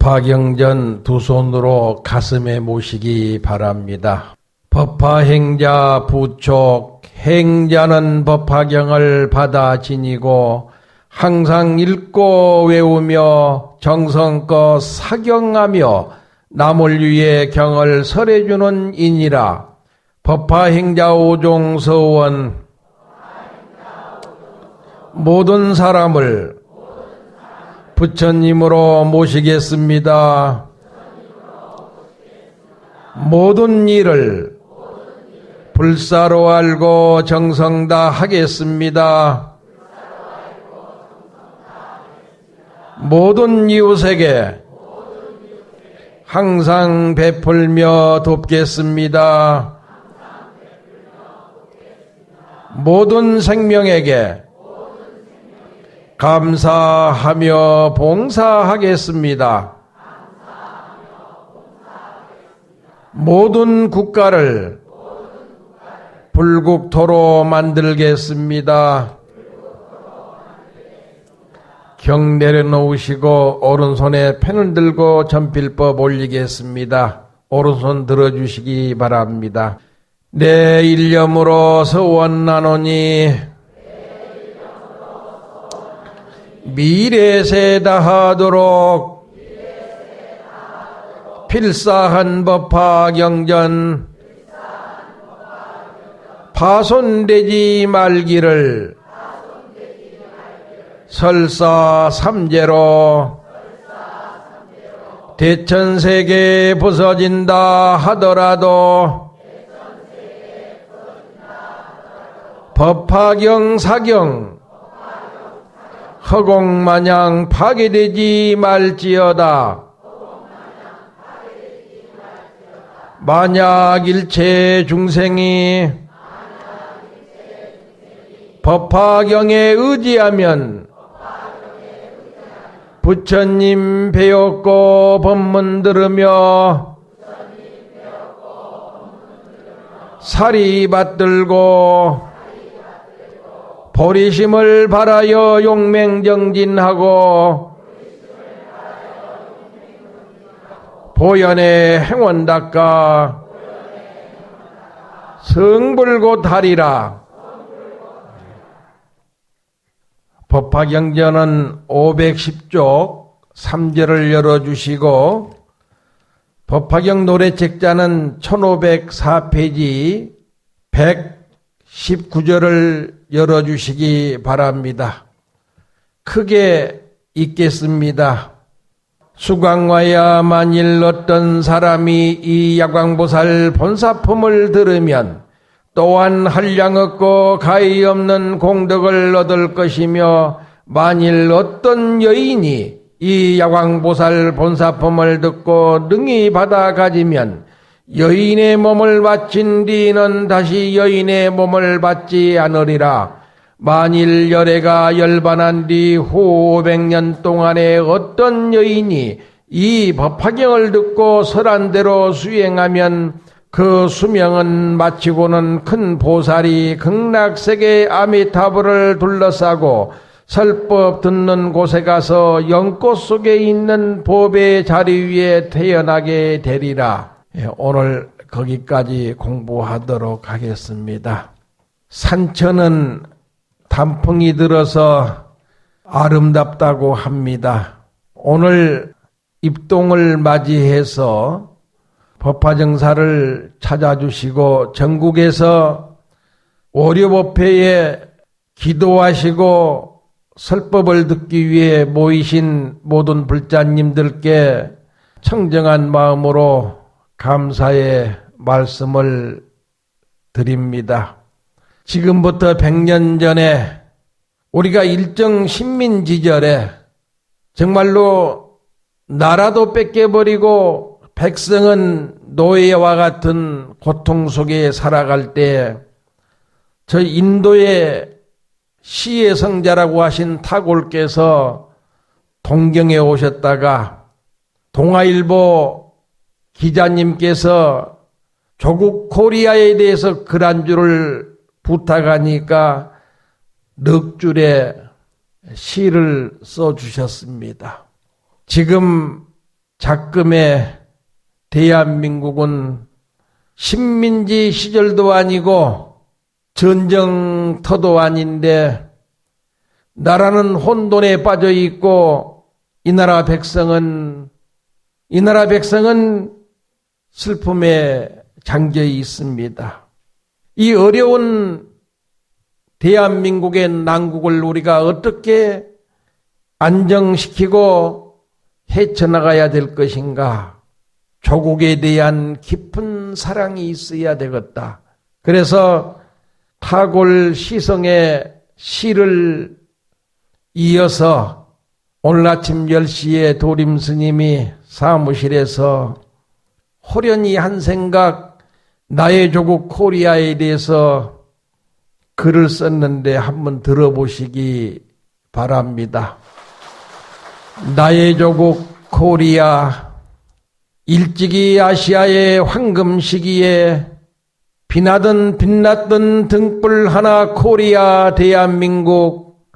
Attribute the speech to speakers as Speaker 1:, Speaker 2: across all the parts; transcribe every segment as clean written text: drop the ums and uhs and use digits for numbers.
Speaker 1: 법화경전 두 손으로 가슴에 모시기 바랍니다. 법화행자 부촉, 행자는 법화경을 받아 지니고 항상 읽고 외우며 정성껏 사경하며 남을 위해 경을 설해주는 이니라. 법화행자 오종서원 모든 사람을 부처님으로 모시겠습니다. 모든 일을 불사로 알고 정성 다 하겠습니다. 모든 이웃에게 항상 베풀며 돕겠습니다. 모든 생명에게 감사하며 봉사하겠습니다. 모든 국가를 불국토로 만들겠습니다. 경 내려놓으시고 오른손에 펜을 들고 전필법 올리겠습니다. 오른손 들어주시기 바랍니다. 내 일념으로 서원나노니 미래세 다하도록 필사한 법화경전 파손되지 말기를 설사 삼재로 대천세계에 부서진다 하더라도 법화경 사경 허공마냥 파괴되지 말지어다. 만약 일체 중생이 법화경에 의지하면 부처님 배웠고 법문 들으며 사리 받들고 보리심을 바라여 용맹정진하고 보현의 행원 닦아 성불고하리라. 법화경전은 510쪽 3절을 열어주시고 법화경 노래책자는 1504페이지 119절을 열어주시기 바랍니다. 크게 읽겠습니다. 수강하여 만일 어떤 사람이 이 야광보살 본사품을 들으면 또한 한량 없고 가히 없는 공덕을 얻을 것이며 만일 어떤 여인이 이 야광보살 본사품을 듣고 능히 받아 가지면 여인의 몸을 바친 뒤는 다시 여인의 몸을 받지 않으리라. 만일 열애가 열반한 뒤 후 500년 동안에 어떤 여인이 이 법화경을 듣고 설한대로 수행하면 그 수명은 마치고는 큰 보살이 극락세계 아미타불을 둘러싸고 설법 듣는 곳에 가서 연꽃 속에 있는 법의 자리 위에 태어나게 되리라. 오늘 거기까지 공부하도록 하겠습니다. 산천은 단풍이 들어서 아름답다고 합니다. 오늘 입동을 맞이해서 법화정사를 찾아주시고 전국에서 오려법회에 기도하시고 설법을 듣기 위해 모이신 모든 불자님들께 청정한 마음으로 감사의 말씀을 드립니다. 지금부터 100년 전에 우리가 일정 신민지절에 정말로 나라도 뺏겨버리고 백성은 노예와 같은 고통 속에 살아갈 때 저 인도의 시의 성자라고 하신 타골께서 동경에 오셨다가 동아일보 기자님께서 조국 코리아에 대해서 글 한 줄을 부탁하니까 넉 줄의 시를 써주셨습니다. 지금 작금의 대한민국은 식민지 시절도 아니고 전쟁터도 아닌데 나라는 혼돈에 빠져 있고 이 나라 백성은 슬픔에 잠겨 있습니다. 이 어려운 대한민국의 난국을 우리가 어떻게 안정시키고 헤쳐나가야 될 것인가? 조국에 대한 깊은 사랑이 있어야 되겠다. 그래서 타골 시성의 시를 이어서 오늘 아침 10시에 도림 스님이 사무실에서 호련히 한 생각 나의 조국 코리아에 대해서 글을 썼는데 한번 들어보시기 바랍니다. 나의 조국 코리아, 일찍이 아시아의 황금 시기에 빛났던 등불 하나 코리아 대한민국,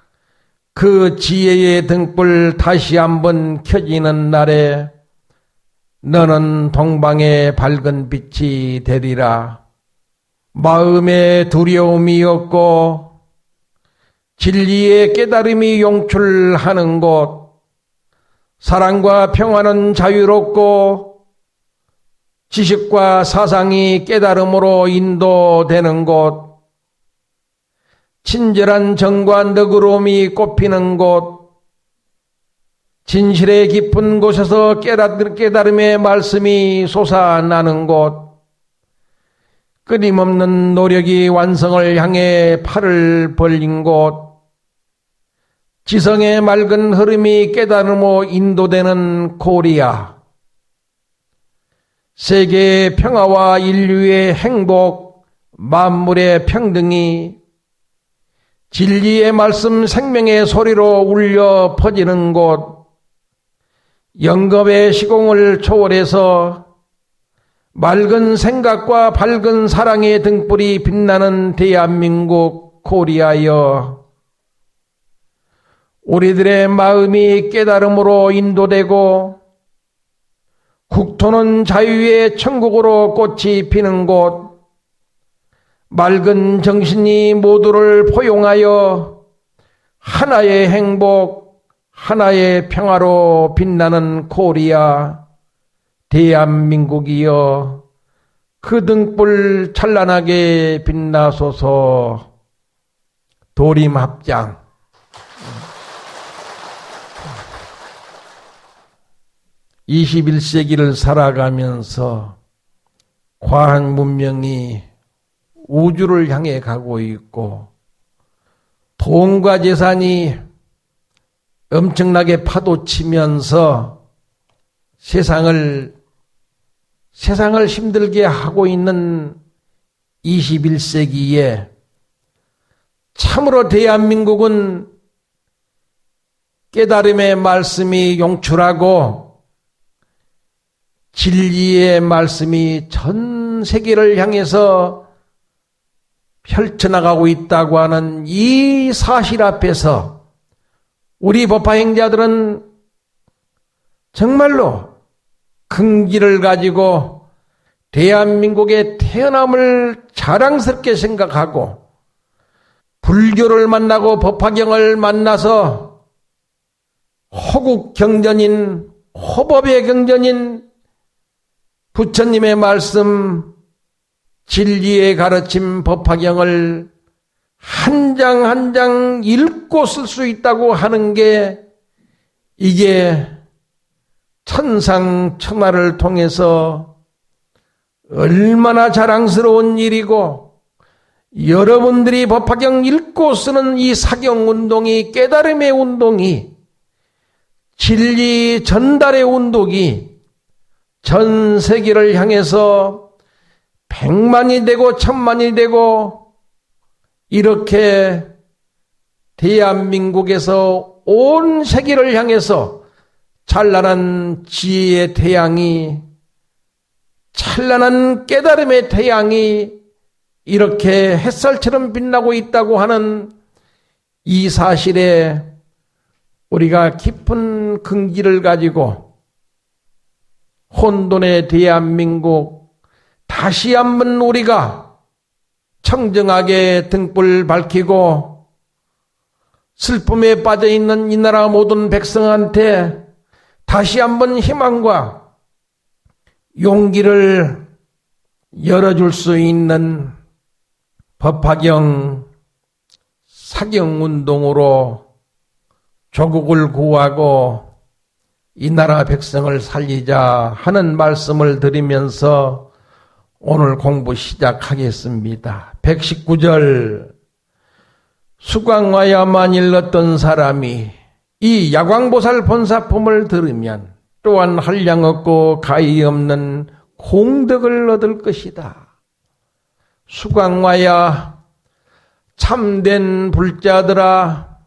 Speaker 1: 그 지혜의 등불 다시 한번 켜지는 날에 너는 동방의 밝은 빛이 되리라. 마음에 두려움이 없고 진리의 깨달음이 용출하는 곳, 사랑과 평화는 자유롭고 지식과 사상이 깨달음으로 인도되는 곳, 친절한 정과 너그러움이 꽃피는 곳, 진실의 깊은 곳에서 깨달음의 말씀이 솟아나는 곳, 끊임없는 노력이 완성을 향해 팔을 벌린 곳, 지성의 맑은 흐름이 깨달음으로 인도되는 코리아, 세계의 평화와 인류의 행복, 만물의 평등이 진리의 말씀 생명의 소리로 울려 퍼지는 곳, 영겁의 시공을 초월해서 맑은 생각과 밝은 사랑의 등불이 빛나는 대한민국 코리아여, 우리들의 마음이 깨달음으로 인도되고 국토는 자유의 천국으로 꽃이 피는 곳, 맑은 정신이 모두를 포용하여 하나의 행복, 하나의 평화로 빛나는 코리아 대한민국이여, 그 등불 찬란하게 빛나소서. 도림합장. 21세기를 살아가면서 과학 문명이 우주를 향해 가고 있고 돈과 재산이 엄청나게 파도치면서 세상을 힘들게 하고 있는 21세기에 참으로 대한민국은 깨달음의 말씀이 용출하고 진리의 말씀이 전 세계를 향해서 펼쳐나가고 있다고 하는 이 사실 앞에서 우리 법화행자들은 정말로 긍지를 가지고 대한민국의 태어남을 자랑스럽게 생각하고 불교를 만나고 법화경을 만나서 호국 경전인, 호법의 경전인 부처님의 말씀, 진리의 가르침 법화경을 한 장 한 장 읽고 쓸 수 있다고 하는 게 이게 천상천하를 통해서 얼마나 자랑스러운 일이고, 여러분들이 법화경 읽고 쓰는 이 사경운동이, 깨달음의 운동이, 진리 전달의 운동이 전 세계를 향해서 100만이 되고 1000만이 되고 이렇게 대한민국에서 온 세계를 향해서 찬란한 지혜의 태양이, 찬란한 깨달음의 태양이 이렇게 햇살처럼 빛나고 있다고 하는 이 사실에 우리가 깊은 긍지를 가지고 혼돈의 대한민국 다시 한번 우리가 청정하게 등불 밝히고 슬픔에 빠져있는 이 나라 모든 백성한테 다시 한번 희망과 용기를 열어줄 수 있는 법화경 사경운동으로 조국을 구하고 이 나라 백성을 살리자 하는 말씀을 드리면서 오늘 공부 시작하겠습니다. 119절 수광와야 만일 어떤 사람이 이 야광보살 본사품을 들으면 또한 한량 없고 가히 없는 공덕을 얻을 것이다. 수광와야 참된 불자들아,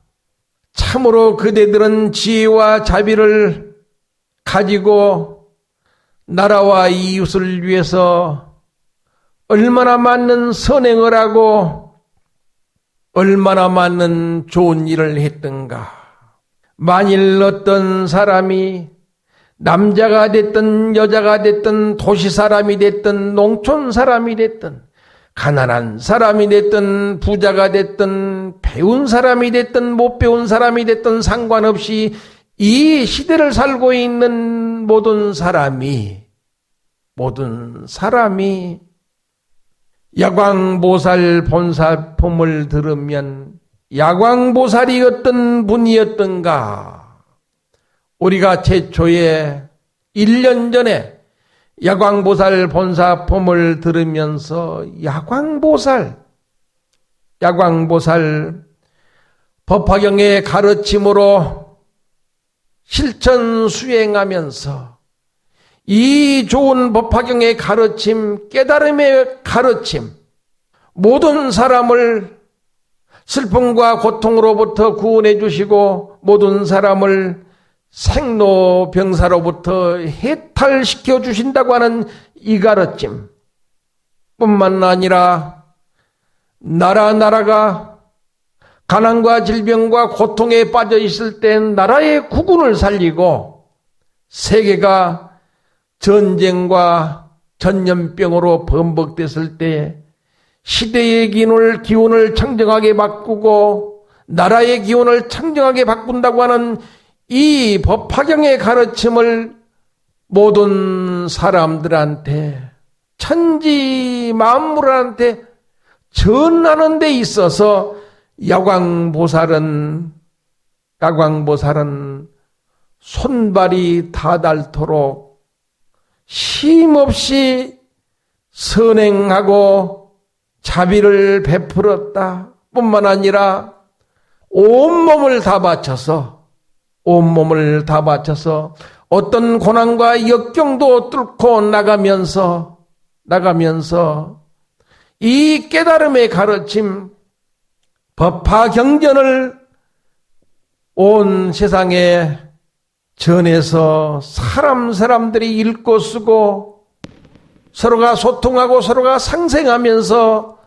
Speaker 1: 참으로 그대들은 지혜와 자비를 가지고 나라와 이웃을 위해서 얼마나 많은 선행을 하고 얼마나 많은 좋은 일을 했던가. 만일 어떤 사람이 남자가 됐든 여자가 됐든 도시 사람이 됐든 농촌 사람이 됐든 가난한 사람이 됐든 부자가 됐든 배운 사람이 됐든 못 배운 사람이 됐든 상관없이 이 시대를 살고 있는 모든 사람이 야광보살 본사품을 들으면 야광보살이 어떤 분이었던가. 우리가 최초에 1년 전에 야광보살 본사품을 들으면서 야광보살 법화경의 가르침으로 실천 수행하면서 이 좋은 법화경의 가르침, 깨달음의 가르침, 모든 사람을 슬픔과 고통으로부터 구원해 주시고 모든 사람을 생로병사로부터 해탈시켜 주신다고 하는 이 가르침 뿐만 아니라 나라가 가난과 질병과 고통에 빠져 있을 때 나라의 국운을 살리고 세계가 전쟁과 전염병으로 범벅됐을 때 시대의 기운을 청정하게 바꾸고 나라의 기운을 청정하게 바꾼다고 하는 이 법화경의 가르침을 모든 사람들한테 천지 만물한테 전하는 데 있어서 야광보살은 손발이 다 닳도록 쉼없이 선행하고 자비를 베풀었다 뿐만 아니라 온몸을 다 바쳐서 어떤 고난과 역경도 뚫고 나가면서 이 깨달음의 가르침 법화경전을 온 세상에 전해서 사람들이 읽고 쓰고 서로가 소통하고 서로가 상생하면서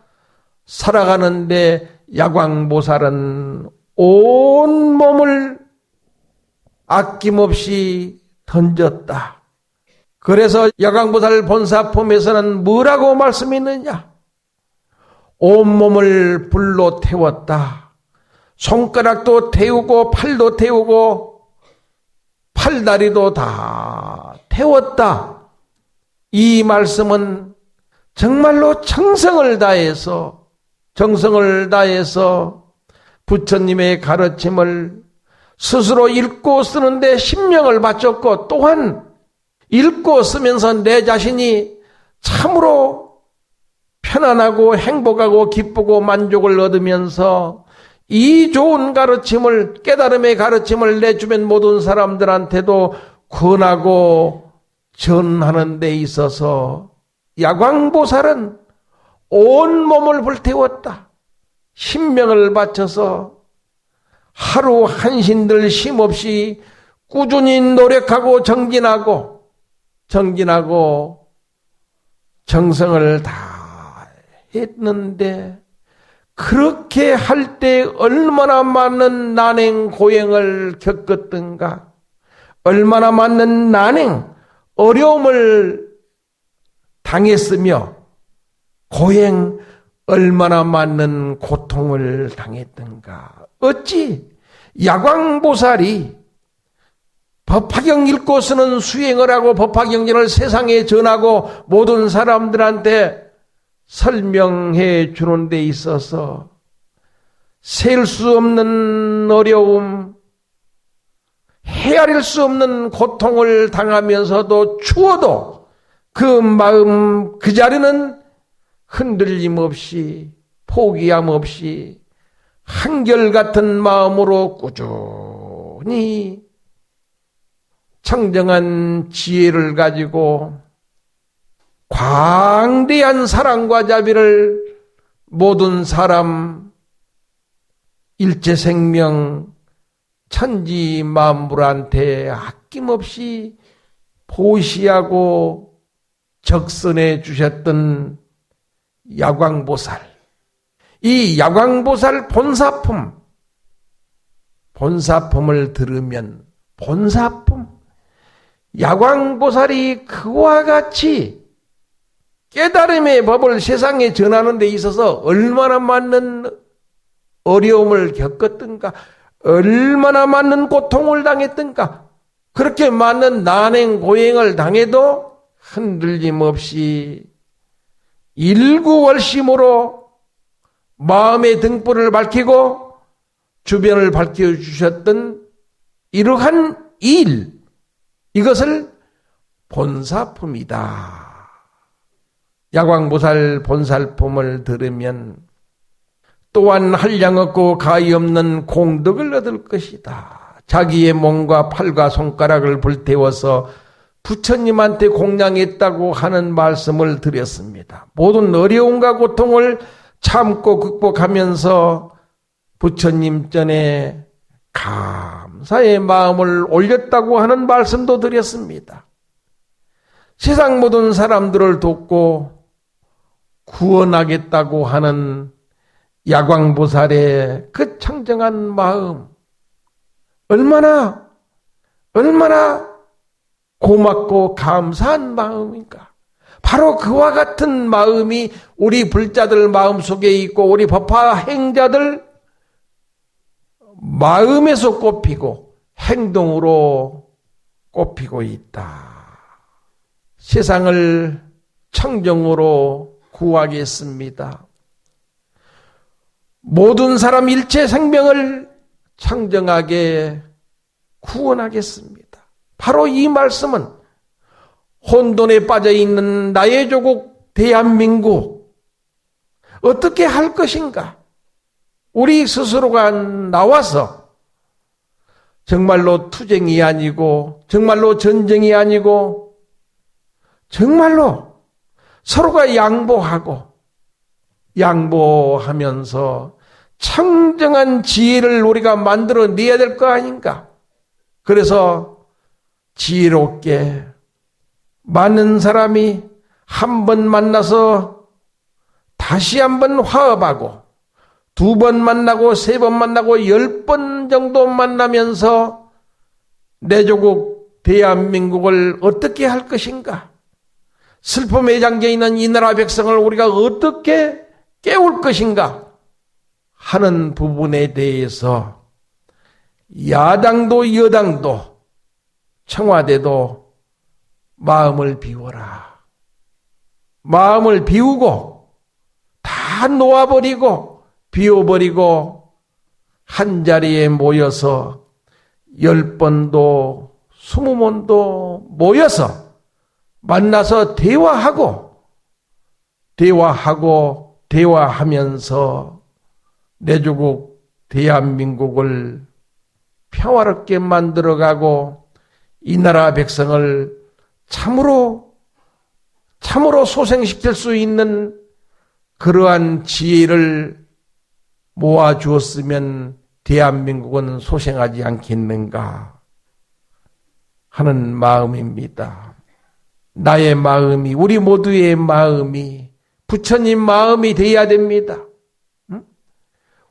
Speaker 1: 살아가는데 야광보살은 온 몸을 아낌없이 던졌다. 그래서 야광보살 본사품에서는 뭐라고 말씀했느냐? 온몸을 불로 태웠다. 손가락도 태우고 팔도 태우고 팔다리도 다 태웠다. 이 말씀은 정말로 정성을 다해서 부처님의 가르침을 스스로 읽고 쓰는데 신명을 바쳤고 또한 읽고 쓰면서 내 자신이 참으로 편안하고 행복하고 기쁘고 만족을 얻으면서 이 좋은 가르침을 깨달음의 가르침을 내 주변 모든 사람들한테도 권하고 전하는 데 있어서 야광보살은 온몸을 불태웠다. 신명을 바쳐서 하루 한신들 쉼없이 꾸준히 노력하고 정진하고 정성을 다 했는데 그렇게 할 때 얼마나 많은 난행 고행을 겪었던가. 얼마나 많은 난행, 어려움을 당했으며 고행 얼마나 많은 고통을 당했던가. 어찌 야광보살이 법화경 읽고 쓰는 수행을 하고 법화경전을 세상에 전하고 모든 사람들한테 설명해 주는 데 있어서 셀 수 없는 어려움, 헤아릴 수 없는 고통을 당하면서도 추워도 그 마음 그 자리는 흔들림 없이 포기함 없이 한결같은 마음으로 꾸준히 청정한 지혜를 가지고 광대한 사랑과 자비를 모든 사람 일체생명 천지 만물한테 아낌없이 보시하고 적선해 주셨던 야광보살. 이 야광보살 본사품을 들으면 본사품, 야광보살이 그와 같이 깨달음의 법을 세상에 전하는 데 있어서 얼마나 많은 어려움을 겪었던가, 얼마나 많은 고통을 당했던가, 그렇게 많은 난행 고행을 당해도 흔들림 없이 일구월심으로 마음의 등불을 밝히고 주변을 밝혀주셨던 이러한 일, 이것을 본사품이다. 야광보살 본살품을 들으면 또한 한량 없고 가히 없는 공덕을 얻을 것이다. 자기의 몸과 팔과 손가락을 불태워서 부처님한테 공양했다고 하는 말씀을 드렸습니다. 모든 어려움과 고통을 참고 극복하면서 부처님 전에 감사의 마음을 올렸다고 하는 말씀도 드렸습니다. 세상 모든 사람들을 돕고 구원하겠다고 하는 야광보살의 그 청정한 마음, 얼마나 고맙고 감사한 마음인가. 바로 그와 같은 마음이 우리 불자들 마음속에 있고 우리 법화 행자들 마음에서 꼽히고 행동으로 꼽히고 있다. 세상을 청정으로 구하겠습니다. 모든 사람 일체 생명을 청정하게 구원하겠습니다. 바로 이 말씀은 혼돈에 빠져있는 나의 조국 대한민국 어떻게 할 것인가? 우리 스스로가 나와서 정말로 투쟁이 아니고 정말로 전쟁이 아니고 정말로 서로가 양보하면서 청정한 지혜를 우리가 만들어내야 될 거 아닌가? 그래서 지혜롭게 많은 사람이 한 번 만나서 다시 한 번 화합하고 2번 만나고 3번 만나고 10번 정도 만나면서 내 조국 대한민국을 어떻게 할 것인가? 슬픔에 잠겨있는 이 나라 백성을 우리가 어떻게 깨울 것인가? 하는 부분에 대해서 야당도 여당도 청와대도 마음을 비워라. 마음을 비우고 다 놓아버리고 비워버리고 한자리에 모여서 10번도 20번도 모여서 만나서 대화하면서 내 조국 대한민국을 평화롭게 만들어가고 이 나라 백성을 참으로 소생시킬 수 있는 그러한 지혜를 모아주었으면 대한민국은 소생하지 않겠는가 하는 마음입니다. 나의 마음이, 우리 모두의 마음이 부처님 마음이 되어야 됩니다.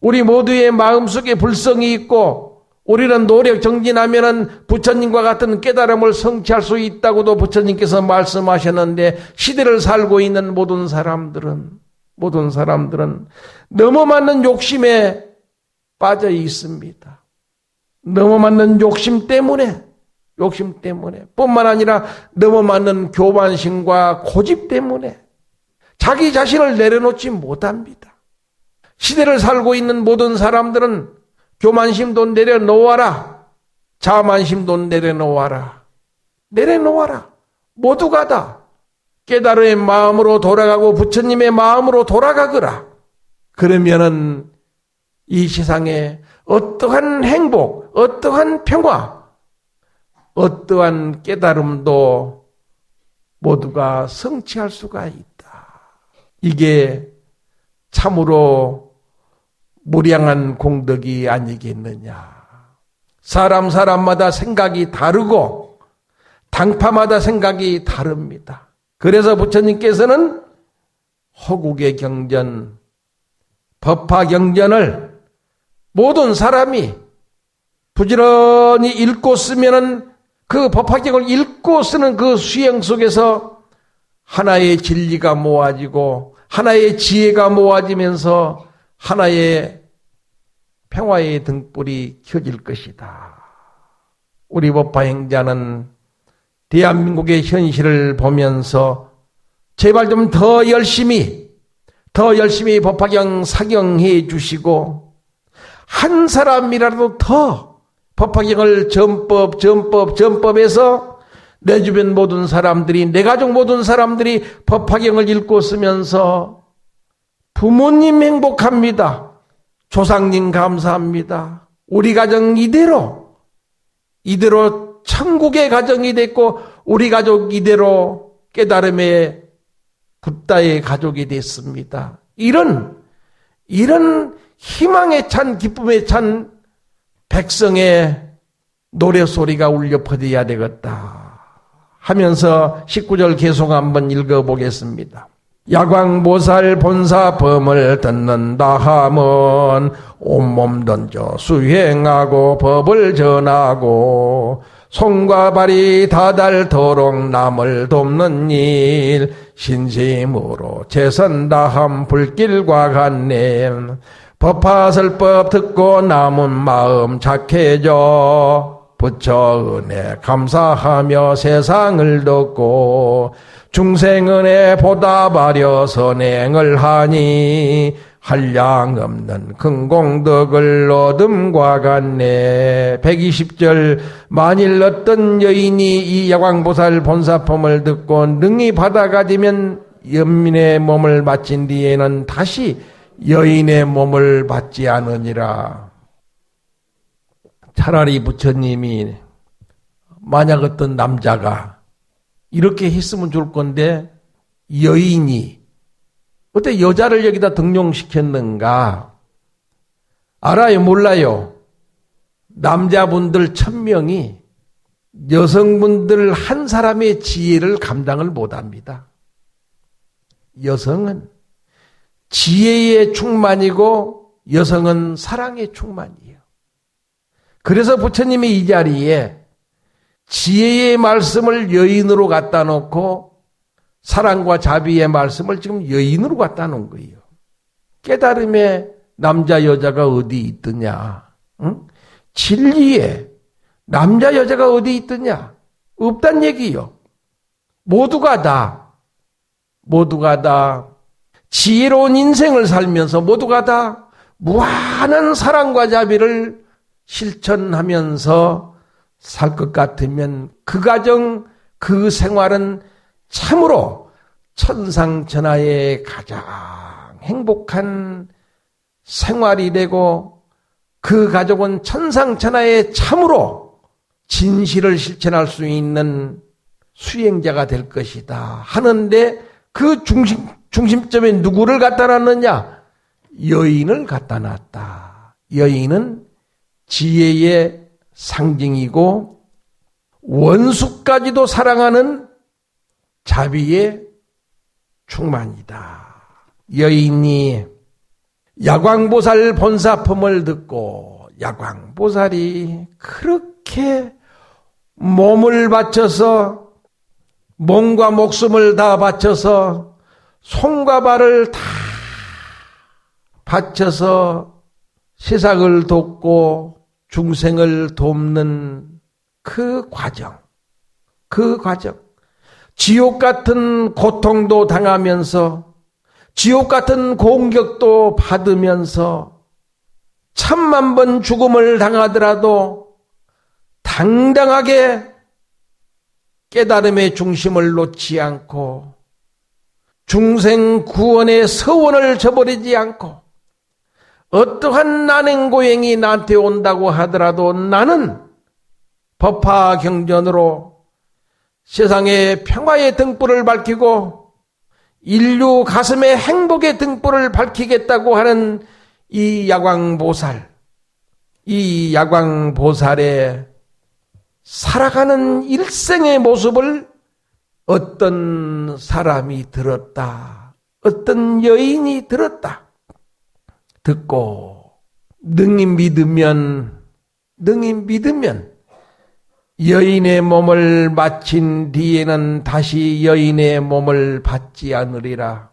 Speaker 1: 우리 모두의 마음속에 불성이 있고 우리는 노력 정진하면은 부처님과 같은 깨달음을 성취할 수 있다고도 부처님께서 말씀하셨는데, 시대를 살고 있는 모든 사람들은 너무 많은 욕심에 빠져 있습니다. 너무 많은 욕심 때문에 뿐만 아니라 너무 많은 교만심과 고집 때문에 자기 자신을 내려놓지 못합니다. 시대를 살고 있는 모든 사람들은 교만심도 내려놓아라, 자만심도 내려놓아라. 모두가 다 깨달음의 마음으로 돌아가고 부처님의 마음으로 돌아가거라. 그러면은 이 세상에 어떠한 행복, 어떠한 평화, 어떠한 깨달음도 모두가 성취할 수가 있다. 이게 참으로 무량한 공덕이 아니겠느냐. 사람마다 생각이 다르고 당파마다 생각이 다릅니다. 그래서 부처님께서는 호국의 경전, 법화경전을 모든 사람이 부지런히 읽고 쓰면은 그 법화경을 읽고 쓰는 그 수행 속에서 하나의 진리가 모아지고 하나의 지혜가 모아지면서 하나의 평화의 등불이 켜질 것이다. 우리 법화행자는 대한민국의 현실을 보면서 제발 좀 더 열심히 법화경 사경해 주시고 한 사람이라도 더 법화경을 전법해서 내 주변 모든 사람들이, 내 가족 모든 사람들이 법화경을 읽고 쓰면서 부모님 행복합니다. 조상님 감사합니다. 우리 가정 이대로 천국의 가정이 됐고 우리 가족 이대로 깨달음의 붓다의 가족이 됐습니다. 이런 희망에 찬, 기쁨에 찬 백성의 노래소리가 울려 퍼져야 되겠다 하면서 19절 계속 한번 읽어보겠습니다. 야광보살 본사 법을 듣는다 하면 온몸 던져 수행하고 법을 전하고 손과 발이 다닳도록 남을 돕는 일 신심으로 최선 다함 불길과 같네. 법화설법 듣고 남은 마음 착해져 부처 은혜 감사하며 세상을 돕고 중생은혜 보답하려 선행을 하니 한량없는 큰 공덕을 얻음과 같네. 120절 만일 어떤 여인이 이 야광보살 본사품을 듣고 능히 받아가지면 연민의 몸을 바친 뒤에는 다시 여인의 몸을 받지 않으니라. 차라리 부처님이 만약 어떤 남자가 이렇게 했으면 좋을 건데 여인이 어때 여자를 여기다 등용시켰는가? 알아요? 몰라요? 남자분들 1000명이 여성분들 한 사람의 지혜를 감당을 못합니다. 여성은 지혜의 충만이고 여성은 사랑의 충만이에요. 그래서 부처님이 이 자리에 지혜의 말씀을 여인으로 갖다 놓고 사랑과 자비의 말씀을 지금 여인으로 갖다 놓은 거예요. 깨달음에 남자 여자가 어디 있더냐? 응? 진리에 남자 여자가 어디 있더냐? 없단 얘기요. 모두가 다 지혜로운 인생을 살면서 모두가 다 무한한 사랑과 자비를 실천하면서 살 것 같으면 그 가정, 그 생활은 참으로 천상천하의 가장 행복한 생활이 되고 그 가족은 천상천하의 참으로 진실을 실천할 수 있는 수행자가 될 것이다 하는데 그 중심점에 누구를 갖다 놨느냐? 여인을 갖다 놨다. 여인은 지혜의 상징이고 원수까지도 사랑하는 자비의 충만이다. 여인이 야광보살 본사품을 듣고 야광보살이 그렇게 몸을 바쳐서, 몸과 목숨을 다 바쳐서, 손과 발을 다 바쳐서 세상을 돕고 중생을 돕는 그 과정, 지옥 같은 고통도 당하면서, 지옥 같은 공격도 받으면서, 천만 번 죽음을 당하더라도 당당하게 깨달음의 중심을 놓지 않고 중생 구원의 서원을 저버리지 않고, 어떠한 난행고행이 나한테 온다고 하더라도 나는 법화 경전으로 세상의 평화의 등불을 밝히고 인류 가슴의 행복의 등불을 밝히겠다고 하는 이 야광보살의 살아가는 일생의 모습을 어떤 사람이 들었다, 어떤 여인이 들었다. 듣고 능히 믿으면 여인의 몸을 바친 뒤에는 다시 여인의 몸을 받지 않으리라.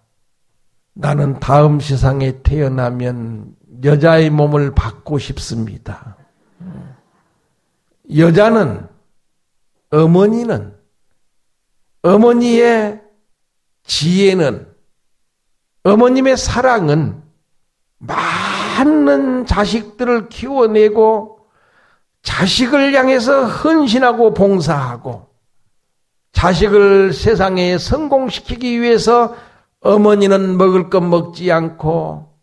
Speaker 1: 나는 다음 세상에 태어나면 여자의 몸을 받고 싶습니다. 여자는, 어머니의 지혜는, 어머님의 사랑은 많은 자식들을 키워내고 자식을 향해서 헌신하고 봉사하고 자식을 세상에 성공시키기 위해서 어머니는 먹을 것 먹지 않고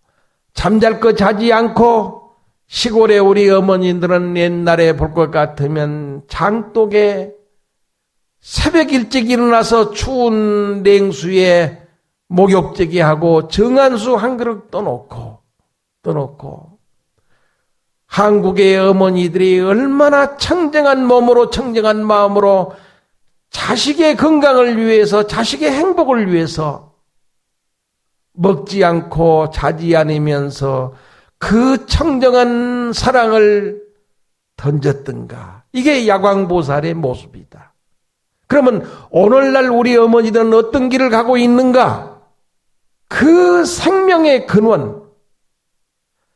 Speaker 1: 잠잘 것 자지 않고, 시골에 우리 어머니들은 옛날에 볼 것 같으면 장독에 새벽 일찍 일어나서 추운 냉수에 목욕제기 하고 정한수 한 그릇 떠놓고 한국의 어머니들이 얼마나 청정한 몸으로 청정한 마음으로 자식의 건강을 위해서, 자식의 행복을 위해서 먹지 않고 자지 않으면서 그 청정한 사랑을 던졌던가. 이게 야광보살의 모습이다. 그러면 오늘날 우리 어머니들은 어떤 길을 가고 있는가? 그 생명의 근원,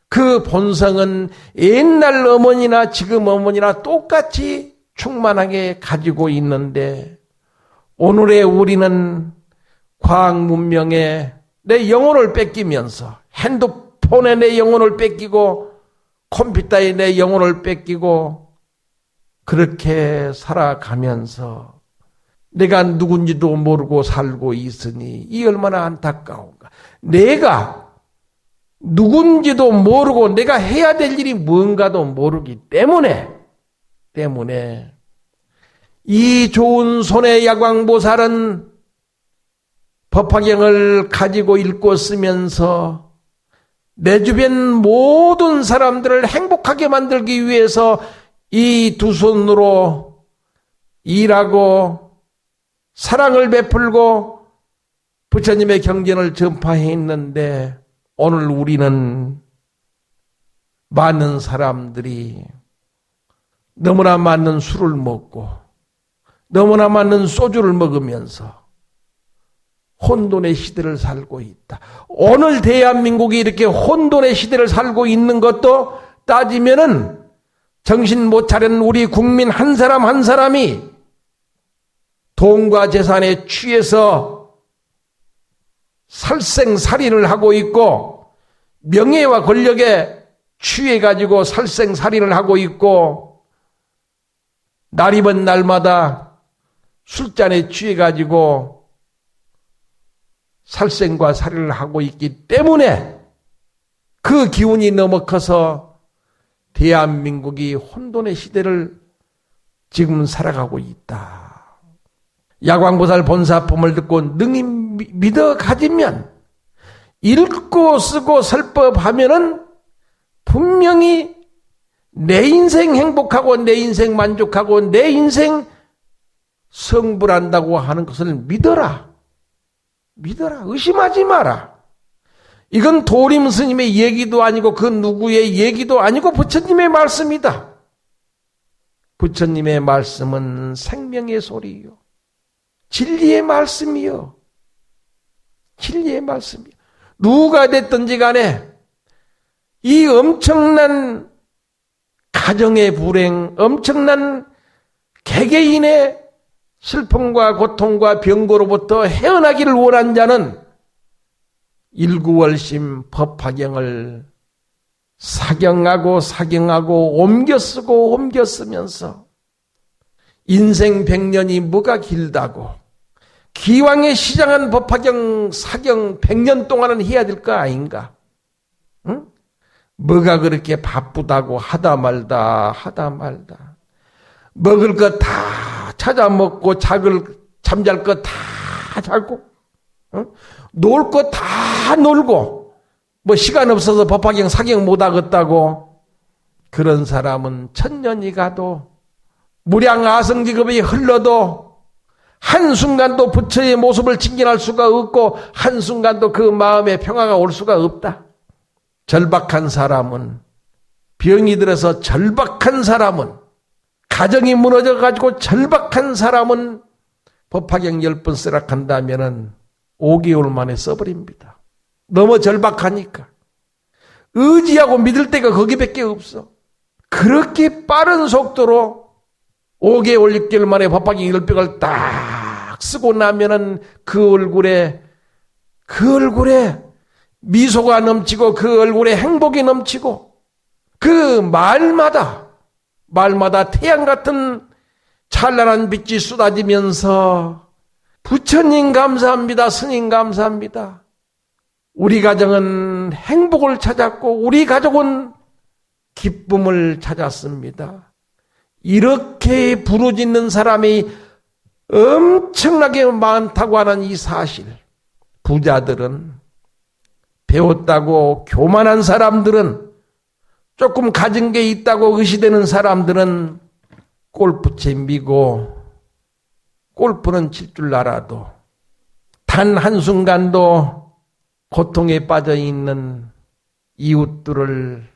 Speaker 1: 그 본성은 옛날 어머니나 지금 어머니나 똑같이 충만하게 가지고 있는데, 오늘의 우리는 과학 문명에 내 영혼을 뺏기면서, 핸드폰에 내 영혼을 뺏기고 컴퓨터에 내 영혼을 뺏기고 그렇게 살아가면서 내가 누군지도 모르고 살고 있으니 이 얼마나 안타까운가. 내가 누군지도 모르고 내가 해야 될 일이 뭔가도 모르기 때문에 이 좋은 손의 야광보살은 법화경을 가지고 읽고 쓰면서 내 주변 모든 사람들을 행복하게 만들기 위해서 이 두 손으로 일하고 사랑을 베풀고 부처님의 경전을 전파했는데, 오늘 우리는 많은 사람들이 너무나 많은 술을 먹고 너무나 많은 소주를 먹으면서 혼돈의 시대를 살고 있다. 오늘 대한민국이 이렇게 혼돈의 시대를 살고 있는 것도 따지면은 정신 못 차린 우리 국민 한 사람 한 사람이 돈과 재산에 취해서 살생살인을 하고 있고, 명예와 권력에 취해가지고 살생살인을 하고 있고, 날이면 날마다 술잔에 취해가지고 살생과 살인을 하고 있기 때문에 그 기운이 너무 커서 대한민국이 혼돈의 시대를 지금 살아가고 있다. 야광보살 본사품을 듣고 능히 믿어 가지면, 읽고 쓰고 설법하면은 분명히 내 인생 행복하고 내 인생 만족하고 내 인생 성불한다고 하는 것을 믿어라. 의심하지 마라. 이건 도림 스님의 얘기도 아니고 그 누구의 얘기도 아니고 부처님의 말씀이다. 부처님의 말씀은 생명의 소리요. 진리의 말씀이요. 진리의 말씀이요. 누가 됐든지 간에 이 엄청난 가정의 불행, 엄청난 개개인의 슬픔과 고통과 병고로부터 헤어나기를 원한 자는 일구월심 법화경을 사경하고 옮겨 쓰면서 인생 100년이 뭐가 길다고 기왕에 시장한 법화경 사경 100년 동안은 해야 될 거 아닌가? 응? 뭐가 그렇게 바쁘다고 하다 말다. 먹을 거 다 찾아 먹고 잠잘 거 다 자고 놀 거 다 놀고 뭐 시간 없어서 법화경 사경 못 하겠다고. 그런 사람은 천년이 가도 무량아성지급이 흘러도 한순간도 부처의 모습을 직견할 수가 없고 한순간도 그 마음에 평화가 올 수가 없다. 절박한 사람은, 병이 들어서 절박한 사람은, 가정이 무너져가지고 절박한 사람은 법화경 10번 쓰라 한다면은 5개월 만에 써버립니다. 너무 절박하니까. 의지하고 믿을 때가 거기밖에 없어. 그렇게 빠른 속도로 5개월, 6개월 만에 법화경 10병을 딱 쓰고 나면은 그 얼굴에 미소가 넘치고 그 얼굴에 행복이 넘치고 그 말마다 태양 같은 찬란한 빛이 쏟아지면서 부처님 감사합니다. 스님 감사합니다. 우리 가정은 행복을 찾았고 우리 가족은 기쁨을 찾았습니다. 이렇게 부르짖는 사람이 엄청나게 많다고 하는 이 사실. 부자들은 배웠다고 교만한 사람들은 조금 가진 게 있다고 의시되는 사람들은 골프채 미고 골프는 칠 줄 알아도 단 한순간도 고통에 빠져 있는 이웃들을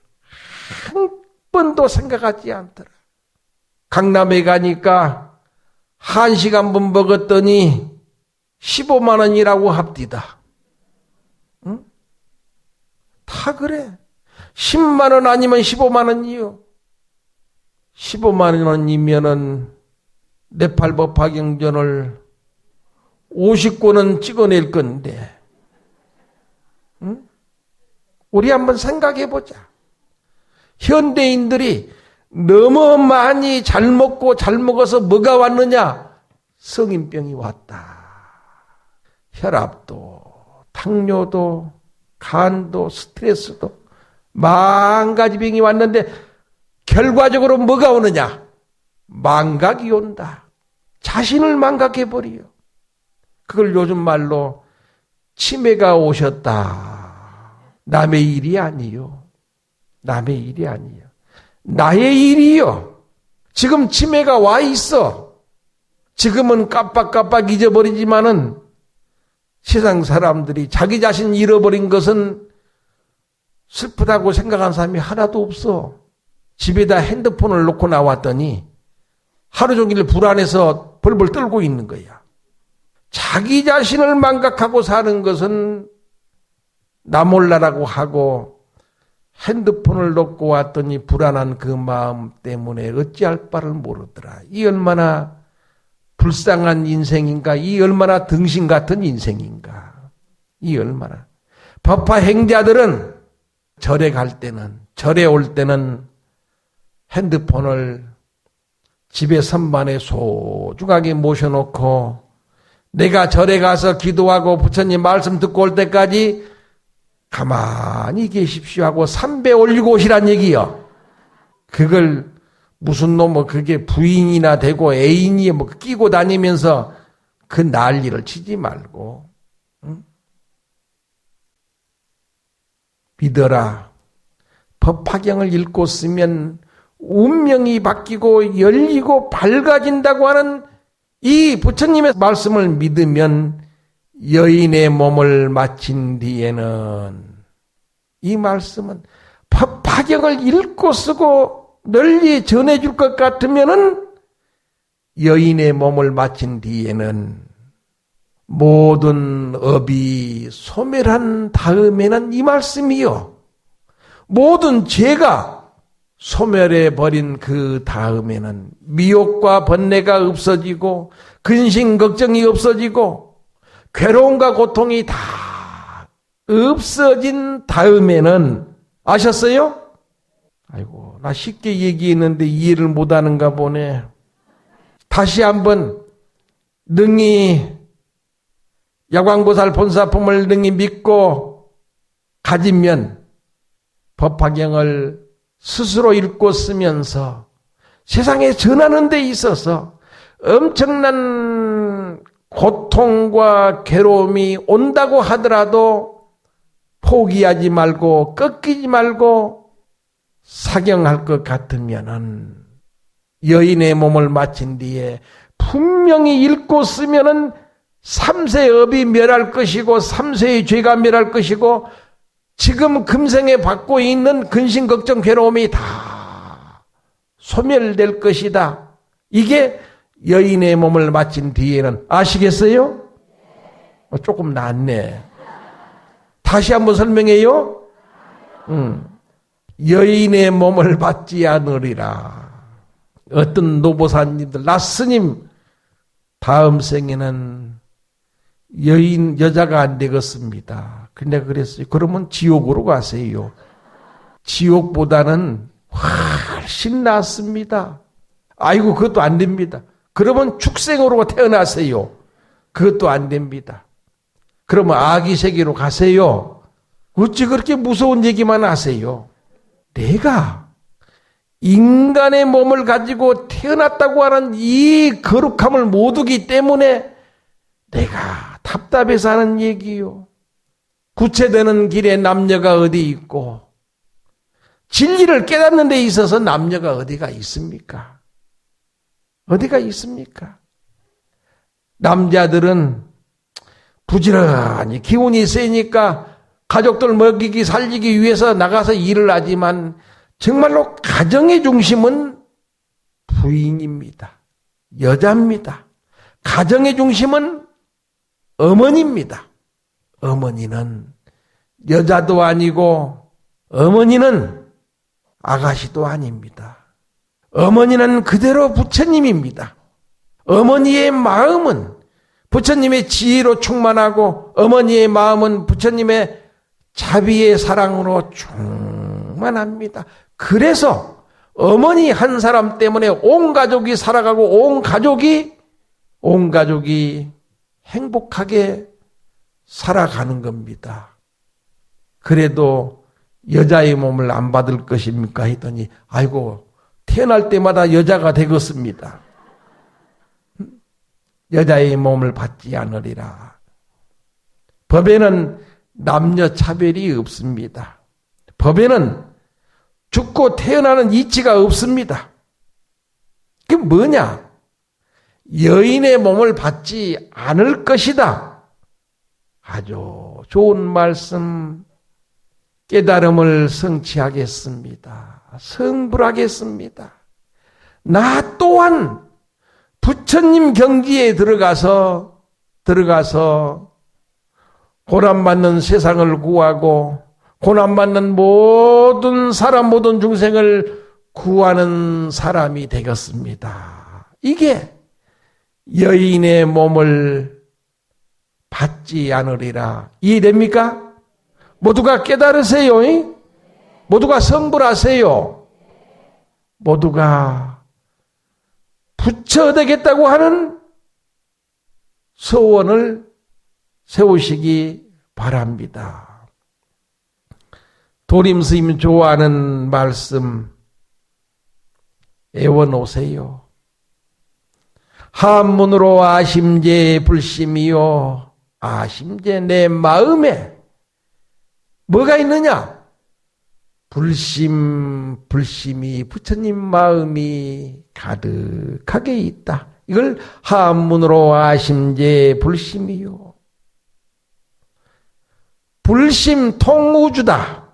Speaker 1: 한 번도 생각하지 않더라. 강남에 가니까 한식 한 번 먹었더니 15만 원이라고 합디다. 응? 다 그래. 10만 원 아니면 15만 원이요. 15만 원이면은 네팔 법화경전을 50권은 찍어낼 건데. 응? 우리 한번 생각해 보자. 현대인들이 너무 많이 잘 먹고 잘 먹어서 뭐가 왔느냐? 성인병이 왔다. 혈압도, 당뇨도, 간도, 스트레스도 만 가지 병이 왔는데 결과적으로 뭐가 오느냐? 망각이 온다. 자신을 망각해버려. 그걸 요즘 말로 치매가 오셨다. 남의 일이 아니요. 남의 일이 아니요. 나의 일이요. 지금 치매가 와 있어. 지금은 깜빡깜빡 잊어버리지만은 세상 사람들이 자기 자신 잃어버린 것은 슬프다고 생각하는 사람이 하나도 없어. 집에다 핸드폰을 놓고 나왔더니 하루 종일 불안해서 벌벌 떨고 있는 거야. 자기 자신을 망각하고 사는 것은 나 몰라라고 하고 핸드폰을 놓고 왔더니 불안한 그 마음 때문에 어찌할 바를 모르더라. 이 얼마나 불쌍한 인생인가, 이 얼마나 등신 같은 인생인가, 이 얼마나. 법화 행자들은 절에 갈 때는, 절에 올 때는 핸드폰을 집에 선반에 소중하게 모셔놓고 내가 절에 가서 기도하고 부처님 말씀 듣고 올 때까지 가만히 계십시오 하고 삼배 올리고 오시란 얘기요. 그걸 무슨 놈 그게 부인이나 되고 애인이 뭐 끼고 다니면서 그 난리를 치지 말고, 응? 믿어라. 법화경을 읽고 쓰면 운명이 바뀌고 열리고 밝아진다고 하는 이 부처님의 말씀을 믿으면 여인의 몸을 마친 뒤에는 이 말씀은 법화경을 읽고 쓰고 널리 전해줄 것 같으면은 여인의 몸을 바친 뒤에는 모든 업이 소멸한 다음에는 이 말씀이요. 모든 죄가 소멸해 버린 그 다음에는 미혹과 번뇌가 없어지고 근심 걱정이 없어지고 괴로움과 고통이 다 없어진 다음에는 아셨어요? 아이고, 나 쉽게 얘기했는데 이해를 못하는가 보네. 다시 한번 능히 야광보살 본사품을 능히 믿고 가지면 법화경을 스스로 읽고 쓰면서 세상에 전하는 데 있어서 엄청난 고통과 괴로움이 온다고 하더라도 포기하지 말고 꺾이지 말고 사경할 것 같으면은 여인의 몸을 마친 뒤에 분명히 읽고 쓰면은 3세 업이 멸할 것이고 3세의 죄가 멸할 것이고 지금 금생에 받고 있는 근심 걱정 괴로움이 다 소멸될 것이다. 이게 여인의 몸을 마친 뒤에는 아시겠어요? 조금 낫네. 다시 한번 설명해요. 여인의 몸을 받지 않으리라. 어떤 노보사님들, 나스님 다음 생에는 여자가 안 되겠습니다. 근데 그랬어요. 그러면 지옥으로 가세요. 지옥보다는 훨씬 낫습니다. 아이고, 그것도 안 됩니다. 그러면 축생으로 태어나세요. 그것도 안 됩니다. 그러면 아기 세계로 가세요. 어찌 그렇게 무서운 얘기만 하세요? 내가 인간의 몸을 가지고 태어났다고 하는 이 거룩함을 못 두기 때문에 내가 답답해서 하는 얘기요. 구체되는 길에 남녀가 어디 있고 진리를 깨닫는 데 있어서 남녀가 어디가 있습니까? 어디가 있습니까? 남자들은 부지런히 기운이 세니까 가족들 먹이기 살리기 위해서 나가서 일을 하지만 정말로 가정의 중심은 부인입니다. 여자입니다. 가정의 중심은 어머니입니다. 어머니는 여자도 아니고 어머니는 아가씨도 아닙니다. 어머니는 그대로 부처님입니다. 어머니의 마음은 부처님의 지혜로 충만하고 어머니의 마음은 부처님의 자비의 사랑으로 충만합니다. 그래서 어머니 한 사람 때문에 온 가족이 살아가고 온 가족이 행복하게 살아가는 겁니다. 그래도 여자의 몸을 안 받을 것입니까? 했더니 아이고 태어날 때마다 여자가 되겠습니다. 여자의 몸을 받지 않으리라. 법에는 남녀 차별이 없습니다. 법에는 죽고 태어나는 이치가 없습니다. 그게 뭐냐? 여인의 몸을 받지 않을 것이다. 아주 좋은 말씀, 깨달음을 성취하겠습니다. 성불하겠습니다. 나 또한 부처님 경지에 들어가서 고난받는 세상을 구하고 고난받는 모든 사람 모든 중생을 구하는 사람이 되겠습니다. 이게 여인의 몸을 받지 않으리라. 이해됩니까? 모두가 깨달으세요. 모두가 성불하세요. 모두가 부처 되겠다고 하는 소원을 세우시기 바랍니다. 도림스님 좋아하는 말씀 애워놓으세요. 한문으로 아심제 불심이요. 아심제 내 마음에 뭐가 있느냐? 불심이 부처님 마음이 가득하게 있다. 이걸 한문으로 아심제 불심이요. 불심 통우주다.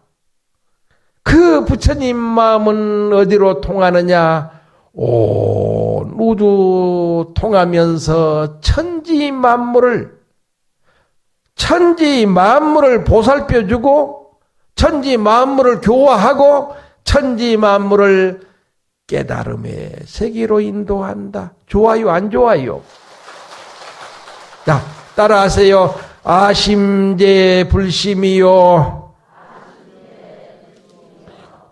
Speaker 1: 그 부처님 마음은 어디로 통하느냐? 온 우주 통하면서 천지 만물을 보살펴주고 천지 만물을 교화하고 천지 만물을 깨달음의 세계로 인도한다. 좋아요, 안 좋아요? 자, 따라하세요. 아심제 불심이요.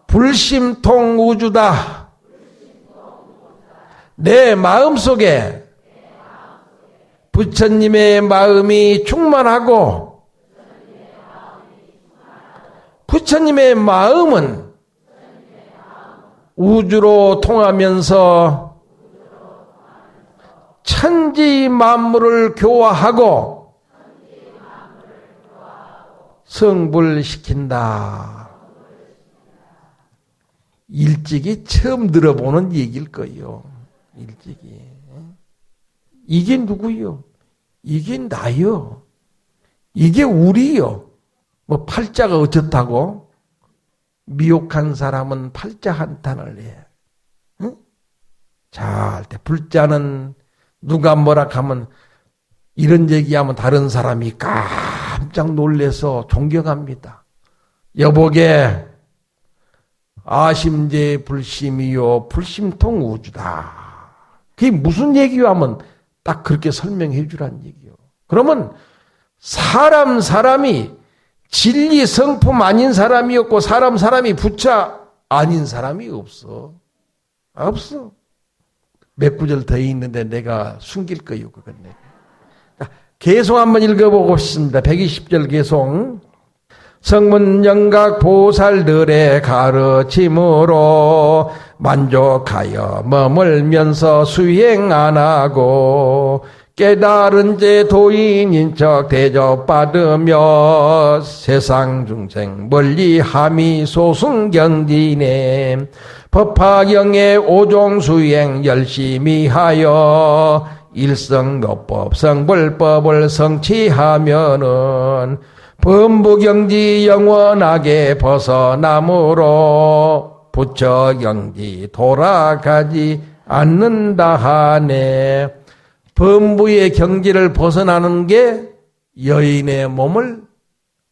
Speaker 1: 불심통 우주다. 내 마음속에 부처님의 마음이 충만하고 부처님의 마음은 우주로 통하면서 천지 만물을 교화하고 성불시킨다. 일찍이 처음 들어보는 얘기일 거예요. 일찍이. 이게 누구요? 이게 나요. 이게 우리요. 뭐 팔자가 어쩌다고? 미혹한 사람은 팔자 한탄을 해. 응? 잘 때 불자는 누가 뭐라 하면 이런 얘기하면 다른 사람이 깜짝 놀래서 존경합니다. 여보게 아심제 불심이요 불심통 우주다. 그게 무슨 얘기요 하면 딱 그렇게 설명해 주란 얘기요. 그러면 사람이 진리 성품 아닌 사람이 없고 사람이 부처 아닌 사람이 없어. 없어. 몇 구절 더 있는데 내가 숨길 거요. 그건 내가. 개송 한번 읽어보고 싶습니다. 120절 개송. 성문영각 보살들의 가르침으로 만족하여 머물면서 수행 안 하고 깨달은 제 도인인 척 대접받으며 세상 중생 멀리함이 소승경지네. 법화경의 오종 수행 열심히 하여 일성노법 성불법을 성취하면은 범부경지 영원하게 벗어나므로 부처경지 돌아가지 않는다 하네. 범부의 경지를 벗어나는 게 여인의 몸을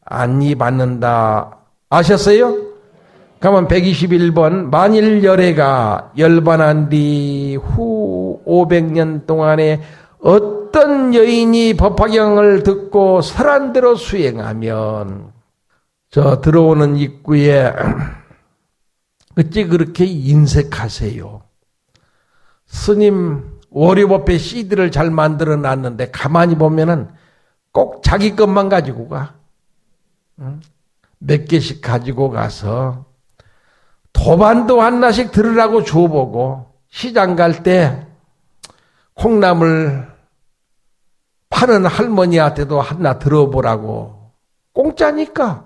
Speaker 1: 안 입받는다. 아셨어요? 그러면 121번 만일 열애가 열반한 뒤 후 500년 동안에 어떤 여인이 법화경을 듣고 설한대로 수행하면 저 들어오는 입구에 어찌 그렇게 인색하세요? 스님 월요법회 CD를 잘 만들어 놨는데 가만히 보면은 꼭 자기 것만 가지고 가. 몇 개씩 가지고 가서 도반도 하나씩 들으라고 줘보고 시장 갈 때 콩나물 파는 할머니한테도 하나 들어보라고 공짜니까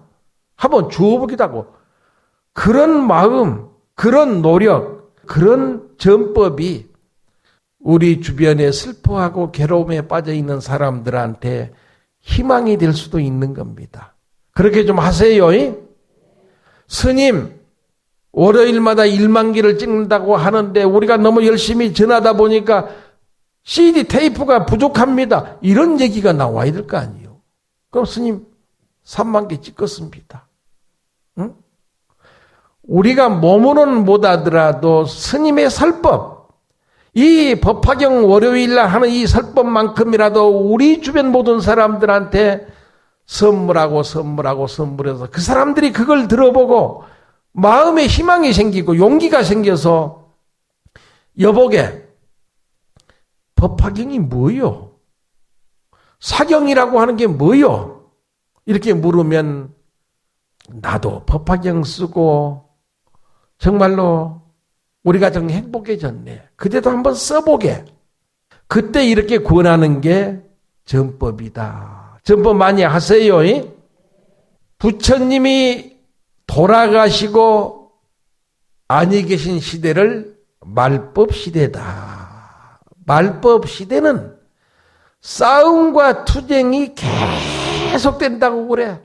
Speaker 1: 한번 주워보기도 하고 그런 마음, 그런 노력, 그런 전법이 우리 주변에 슬퍼하고 괴로움에 빠져있는 사람들한테 희망이 될 수도 있는 겁니다. 그렇게 좀 하세요. 스님 월요일마다 1만 개를 찍는다고 하는데 우리가 너무 열심히 전하다 보니까 CD 테이프가 부족합니다. 이런 얘기가 나와야 될 거 아니에요. 그럼 스님 3만 개 찍었습니다. 응? 우리가 몸으로는 못하더라도 스님의 설법, 이 법화경 월요일날 하는 이 설법만큼이라도 우리 주변 모든 사람들한테 선물해서 그 사람들이 그걸 들어보고 마음에 희망이 생기고 용기가 생겨서 여보게 법화경이 뭐요? 사경이라고 하는 게 뭐요? 이렇게 물으면 나도 법화경 쓰고 정말로 우리 가정 행복해졌네. 그때도 한번 써보게. 그때 이렇게 권하는 게 전법이다. 전법 많이 하세요. 부처님이 돌아가시고 아니 계신 시대를 말법 시대다. 말법 시대는 싸움과 투쟁이 계속된다고 그래.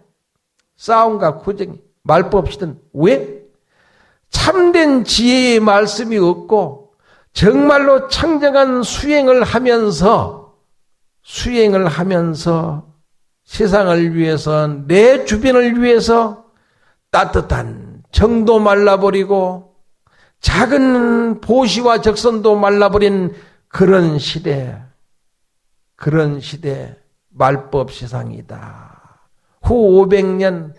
Speaker 1: 싸움과 투쟁이. 말법 시대는 왜? 참된 지혜의 말씀이 없고 정말로 청정한 수행을 하면서 세상을 위해서, 내 주변을 위해서 따뜻한 정도 말라버리고 작은 보시와 적선도 말라버린 그런 시대, 말법 세상이다. 후 500년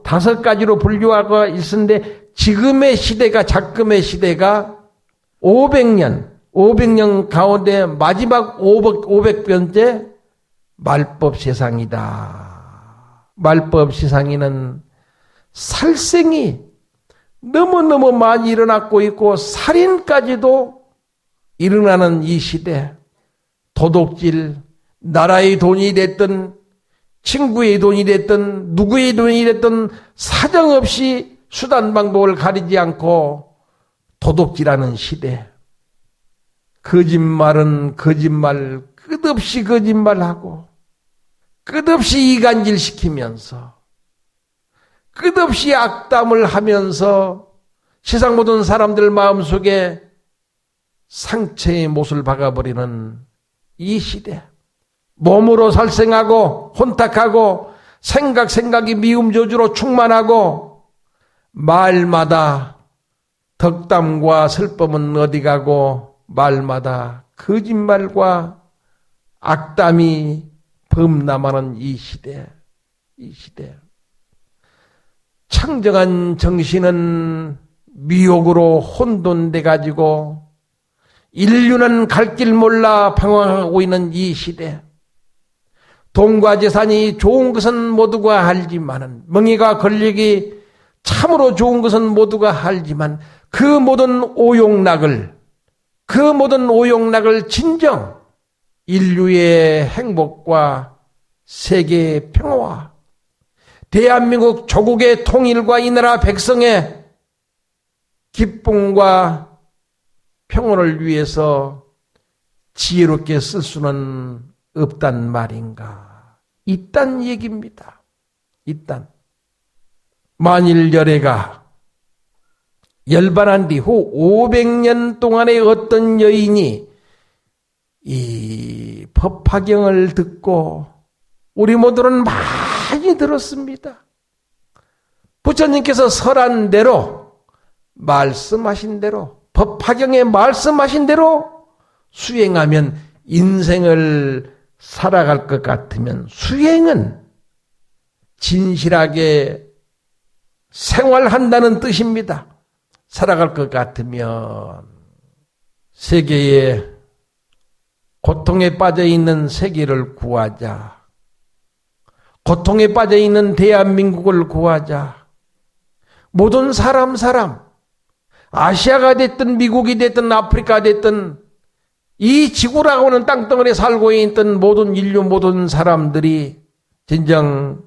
Speaker 1: 5가지로 분류하고 있었는데 지금의 시대가, 작금의 시대가 500년 가운데 마지막 500번째 말법 세상이다. 말법 세상에는 살생이 너무너무 많이 일어나고 있고 살인까지도 일어나는 이 시대, 도둑질, 나라의 돈이 됐든 친구의 돈이 됐든 누구의 돈이 됐든 사정없이 수단 방법을 가리지 않고 도둑질하는 시대. 거짓말은 거짓말, 끝없이 거짓말하고 끝없이 이간질시키면서 끝없이 악담을 하면서 세상 모든 사람들 마음속에 상처의 못을 박아버리는 이 시대. 몸으로 살생하고 혼탁하고 생각이 미움 저주로 충만하고 말마다 덕담과 슬픔은 어디 가고 말마다 거짓말과 악담이 범람하는 이 시대. 청정한 정신은 미혹으로 혼돈돼 가지고 인류는 갈 길 몰라 방황하고 있는 이 시대. 돈과 재산이 좋은 것은 모두가 알지만은, 명예가 권력이 참으로 좋은 것은 모두가 알지만 그 모든 오용락을 진정 인류의 행복과 세계의 평화와 대한민국 조국의 통일과 이 나라 백성의 기쁨과 평온을 위해서 지혜롭게 쓸 수는 없단 말인가. 이딴 얘기입니다. 만일 열애가 열반한 뒤 후 500년 동안의 어떤 여인이 이 법화경을 듣고, 우리 모두는 많이 들었습니다. 부처님께서 설한 대로, 말씀하신 대로, 법화경에 말씀하신 대로 수행하면 인생을 살아갈 것 같으면, 수행은 진실하게 생활한다는 뜻입니다. 살아갈 것 같으면 세계에 고통에 빠져있는 세계를 구하자. 고통에 빠져있는 대한민국을 구하자. 모든 사람 아시아가 됐든 미국이 됐든 아프리카 됐든 이 지구라고 하는 땅덩어리에 살고 있던 모든 인류 모든 사람들이 진정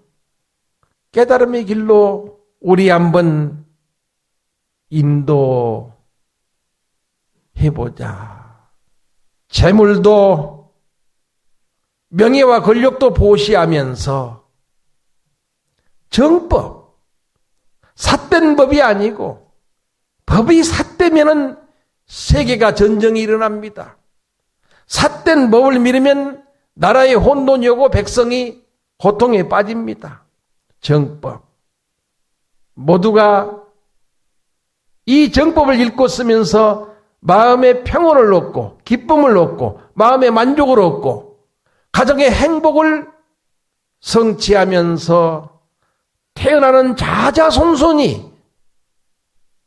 Speaker 1: 깨달음의 길로 우리 한번 인도해보자. 재물도 명예와 권력도 보시하면서 정법, 삿된 법이 아니고, 법이 삿되면은 세계가 전쟁이 일어납니다. 삿된 법을 믿으면 나라의 혼돈이 오고 백성이 고통에 빠집니다. 정법. 모두가 이 정법을 읽고 쓰면서 마음의 평온을 얻고 기쁨을 얻고 마음의 만족을 얻고 가정의 행복을 성취하면서 태어나는 자자손손이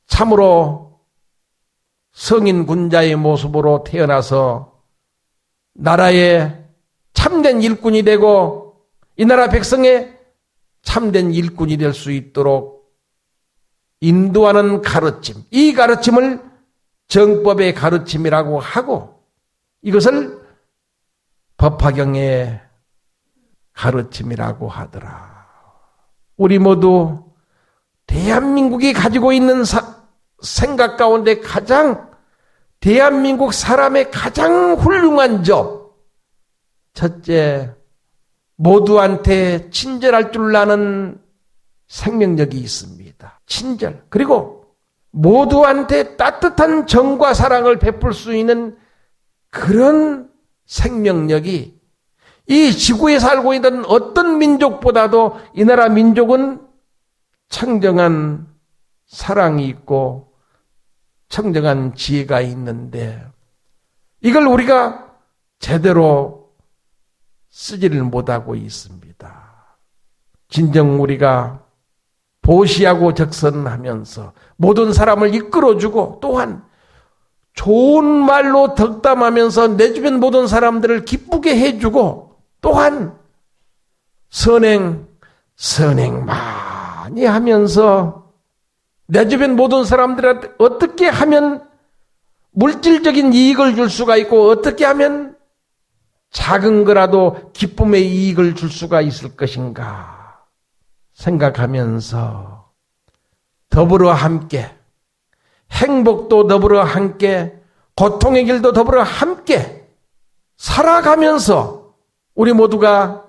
Speaker 1: 참으로 성인 군자의 모습으로 태어나서 나라의 참된 일꾼이 되고 이 나라 백성의 참된 일꾼이 될 수 있도록 인도하는 가르침, 이 가르침을 정법의 가르침이라고 하고 이것을 법화경의 가르침이라고 하더라. 우리 모두 대한민국이 가지고 있는 생각 가운데 대한민국 사람의 가장 훌륭한 점, 첫째, 모두한테 친절할 줄 아는 생명력이 있습니다. 친절. 그리고 모두한테 따뜻한 정과 사랑을 베풀 수 있는 그런 생명력이 이 지구에 살고 있는 어떤 민족보다도 이 나라 민족은 청정한 사랑이 있고 청정한 지혜가 있는데 이걸 우리가 제대로 쓰지를 못하고 있습니다. 진정 우리가 보시하고 적선하면서 모든 사람을 이끌어주고 또한 좋은 말로 덕담하면서 내 주변 모든 사람들을 기쁘게 해주고 또한 선행 많이 하면서 내 주변 모든 사람들한테 어떻게 하면 물질적인 이익을 줄 수가 있고 어떻게 하면 작은 거라도 기쁨의 이익을 줄 수가 있을 것인가 생각하면서 더불어 함께 행복도 더불어 함께 고통의 길도 더불어 함께 살아가면서 우리 모두가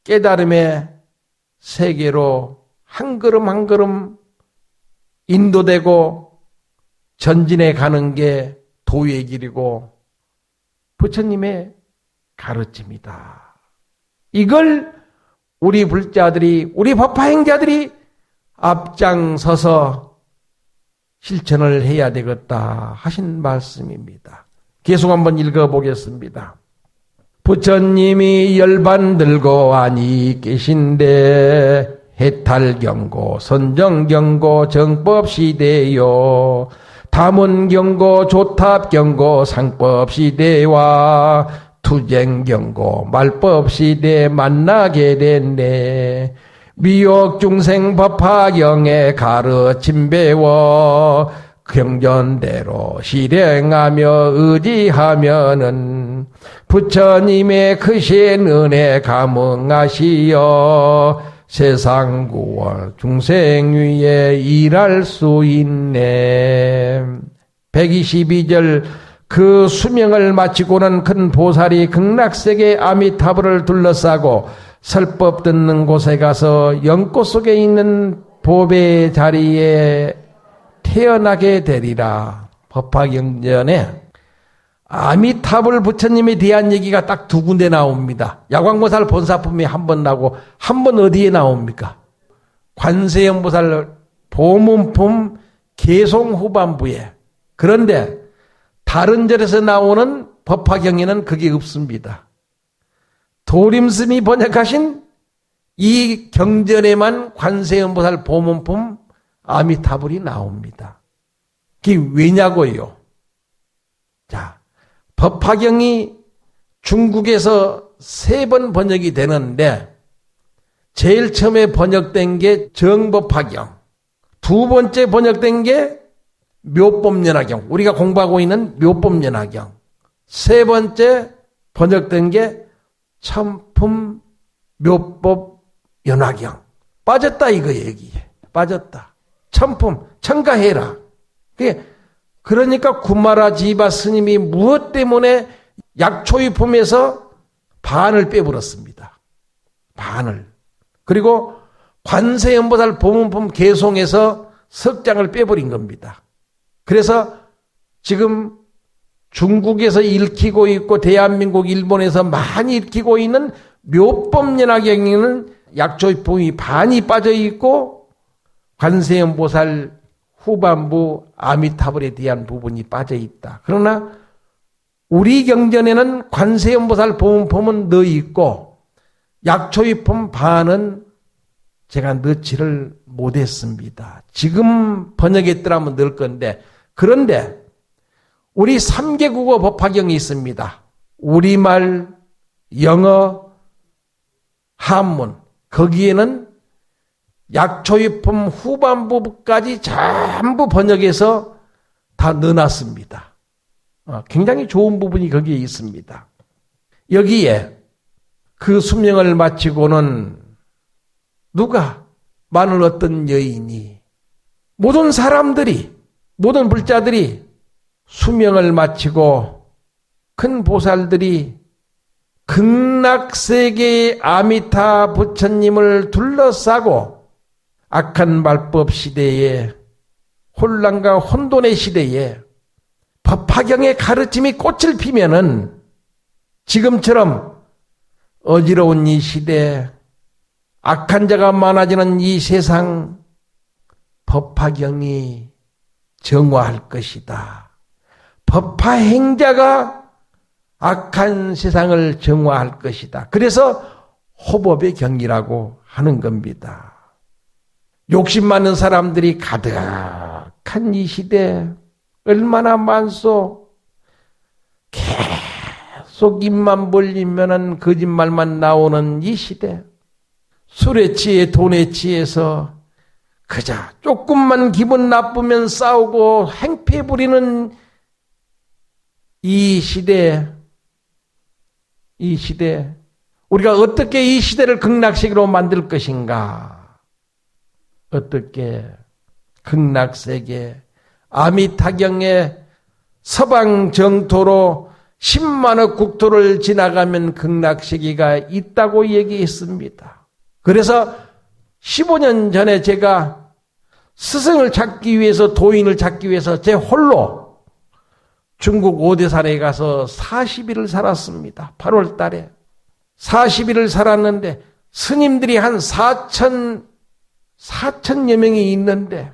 Speaker 1: 깨달음의 세계로 한 걸음 한 걸음 인도되고 전진해 가는 게 도의 길이고 부처님의 가르침이다. 이걸 우리 불자들이 우리 법화행자들이 앞장서서 실천을 해야 되겠다 하신 말씀입니다. 계속 한번 읽어보겠습니다. 부처님이 열반들고 아니 계신데 해탈경고, 선정경고, 정법시대요. 다문경고, 조탑경고, 상법시대와 투쟁경고, 말법시대 만나게 됐네. 미혹중생 법화경에 가르침 배워 경전대로 실행하며 의지하면은 부처님의 크신 은혜 감응하시어 세상 구원 중생 위에 일할 수 있네. 122절 그 수명을 마치고는 큰 보살이 극락세계 아미타불을 둘러싸고 설법 듣는 곳에 가서 연꽃 속에 있는 보배 자리에 태어나게 되리라. 법화경전에 아미타불 부처님에 대한 얘기가 딱 두 군데 나옵니다. 야광보살 본사품에 한 번 나오고 한 번 어디에 나옵니까? 관세음보살 보문품 개송 후반부에. 그런데 다른 절에서 나오는 법화경에는 그게 없습니다. 도림스님이 번역하신 이 경전에만 관세음보살 보문품 아미타불이 나옵니다. 그게 왜냐고요? 자, 법화경이 중국에서 3번 번역이 되는데 제일 처음에 번역된 게 정법화경, 두 번째 번역된 게 묘법연화경, 우리가 공부하고 있는 묘법연화경, 세 번째 번역된 게 천품 묘법연화경. 빠졌다 이거 얘기해. 빠졌다. 천품, 첨가해라. 그러니까 구마라 지바 스님이 무엇 때문에 약초위품에서 반을 빼버렸습니다. 반을. 그리고 관세음보살 보문품 개송에서 석장을 빼버린 겁니다. 그래서 지금 중국에서 읽히고 있고 대한민국, 일본에서 많이 읽히고 있는 묘법연화경에는 약초위품이 반이 빠져 있고 관세음보살 후반부 아미타불에 대한 부분이 빠져 있다. 그러나 우리 경전에는 관세음보살 보문품은 넣어 있고 약초위품 반은 제가 넣지를 못했습니다. 지금 번역했더라면 넣을 건데, 그런데 우리 3개 국어 법화경이 있습니다. 우리말, 영어, 한문. 거기에는 약초위품 후반부까지 전부 번역해서 다 넣어놨습니다. 굉장히 좋은 부분이 거기에 있습니다. 여기에 그 수명을 마치고는 누가, 많은 어떤 여인이, 모든 사람들이, 모든 불자들이 수명을 마치고 큰 보살들이 극락세계의 아미타 부처님을 둘러싸고 악한 말법 시대에 혼란과 혼돈의 시대에 법화경의 가르침이 꽃을 피면은 지금처럼 어지러운 이 시대, 악한 자가 많아지는 이 세상, 법화경이 정화할 것이다. 법화행자가 악한 세상을 정화할 것이다. 그래서 호법의 경이라고 하는 겁니다. 욕심 많은 사람들이 가득한 이 시대, 얼마나 많소. 계속 입만 벌리면은 거짓말만 나오는 이 시대. 술에 취해 돈에 취해서 그저 조금만 기분 나쁘면 싸우고 행패 부리는 이 시대. 우리가 어떻게 이 시대를 극락세계로 만들 것인가? 어떻게 극락세계 아미타경의 서방 정토로 10만억 국토를 지나가면 극락세계가 있다고 얘기했습니다. 그래서 15년 전에 제가 스승을 찾기 위해서, 도인을 찾기 위해서 제 홀로 중국 오대산에 가서 40일을 살았습니다. 8월 달에 40일을 살았는데 스님들이 한 4천여 명이 있는데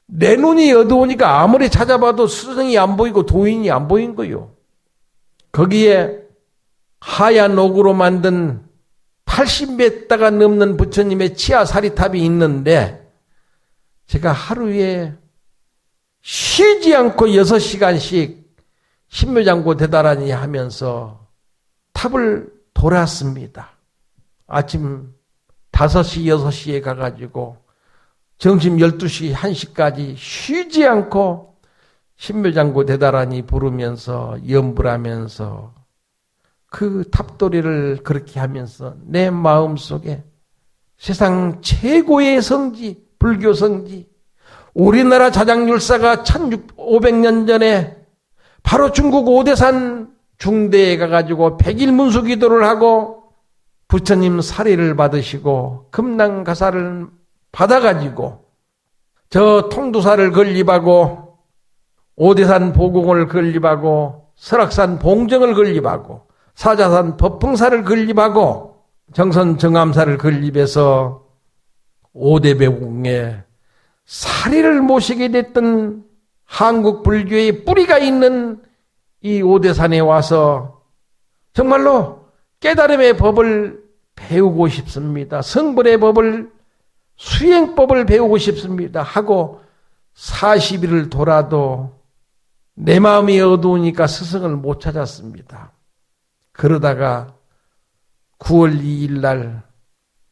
Speaker 1: 내 눈이 어두우니까 아무리 찾아봐도 스승이 안 보이고 도인이 안 보인 거요. 거기에 하얀 옥으로 만든 80m가 넘는 부처님의 치아 사리탑이 있는데 제가 하루에 쉬지 않고 6시간씩 신묘장고 대다라니 하면서 탑을 돌았습니다. 아침 5시, 6시에 가가지고 점심 12시, 1시까지 쉬지 않고 신묘장고 대다라니 부르면서 염불하면서 그 탑돌이를 그렇게 하면서 내 마음속에 세상 최고의 성지, 불교 성지, 우리나라 자장율사가 1500년 전에 바로 중국 오대산 중대에 가가지고 100일 문수기도를 하고 부처님 사리를 받으시고 금낭가사를 받아가지고 저 통두사를 건립하고 오대산 보공을 건립하고 설악산 봉정을 건립하고 사자산 법풍사를 건립하고 정선 정암사를 건립해서 오대배공에 사리를 모시게 됐던 한국 불교의 뿌리가 있는 이 오대산에 와서 정말로 깨달음의 법을 배우고 싶습니다. 성불의 법을, 수행법을 배우고 싶습니다 하고 40일을 돌아도 내 마음이 어두우니까 스승을 못 찾았습니다. 그러다가 9월 2일 날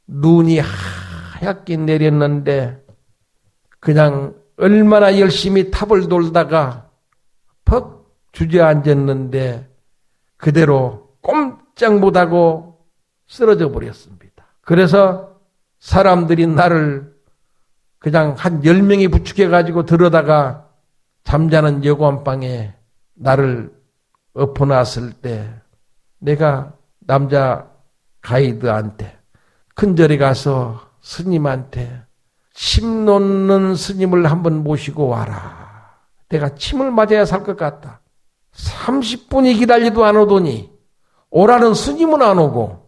Speaker 1: 눈이 하얗게 내렸는데 그냥 얼마나 열심히 탑을 돌다가 퍽 주저앉았는데 그대로 꼼짝 못하고 쓰러져 버렸습니다. 그래서 사람들이 나를 그냥 한 10명이 부축해가지고 들어다가 잠자는 여관방에 나를 엎어놨을 때 내가 남자 가이드한테 큰절에 가서 스님한테 침 놓는 스님을 한번 모시고 와라. 내가 침을 맞아야 살 것 같다. 30분이 기다리도 안 오더니 오라는 스님은 안 오고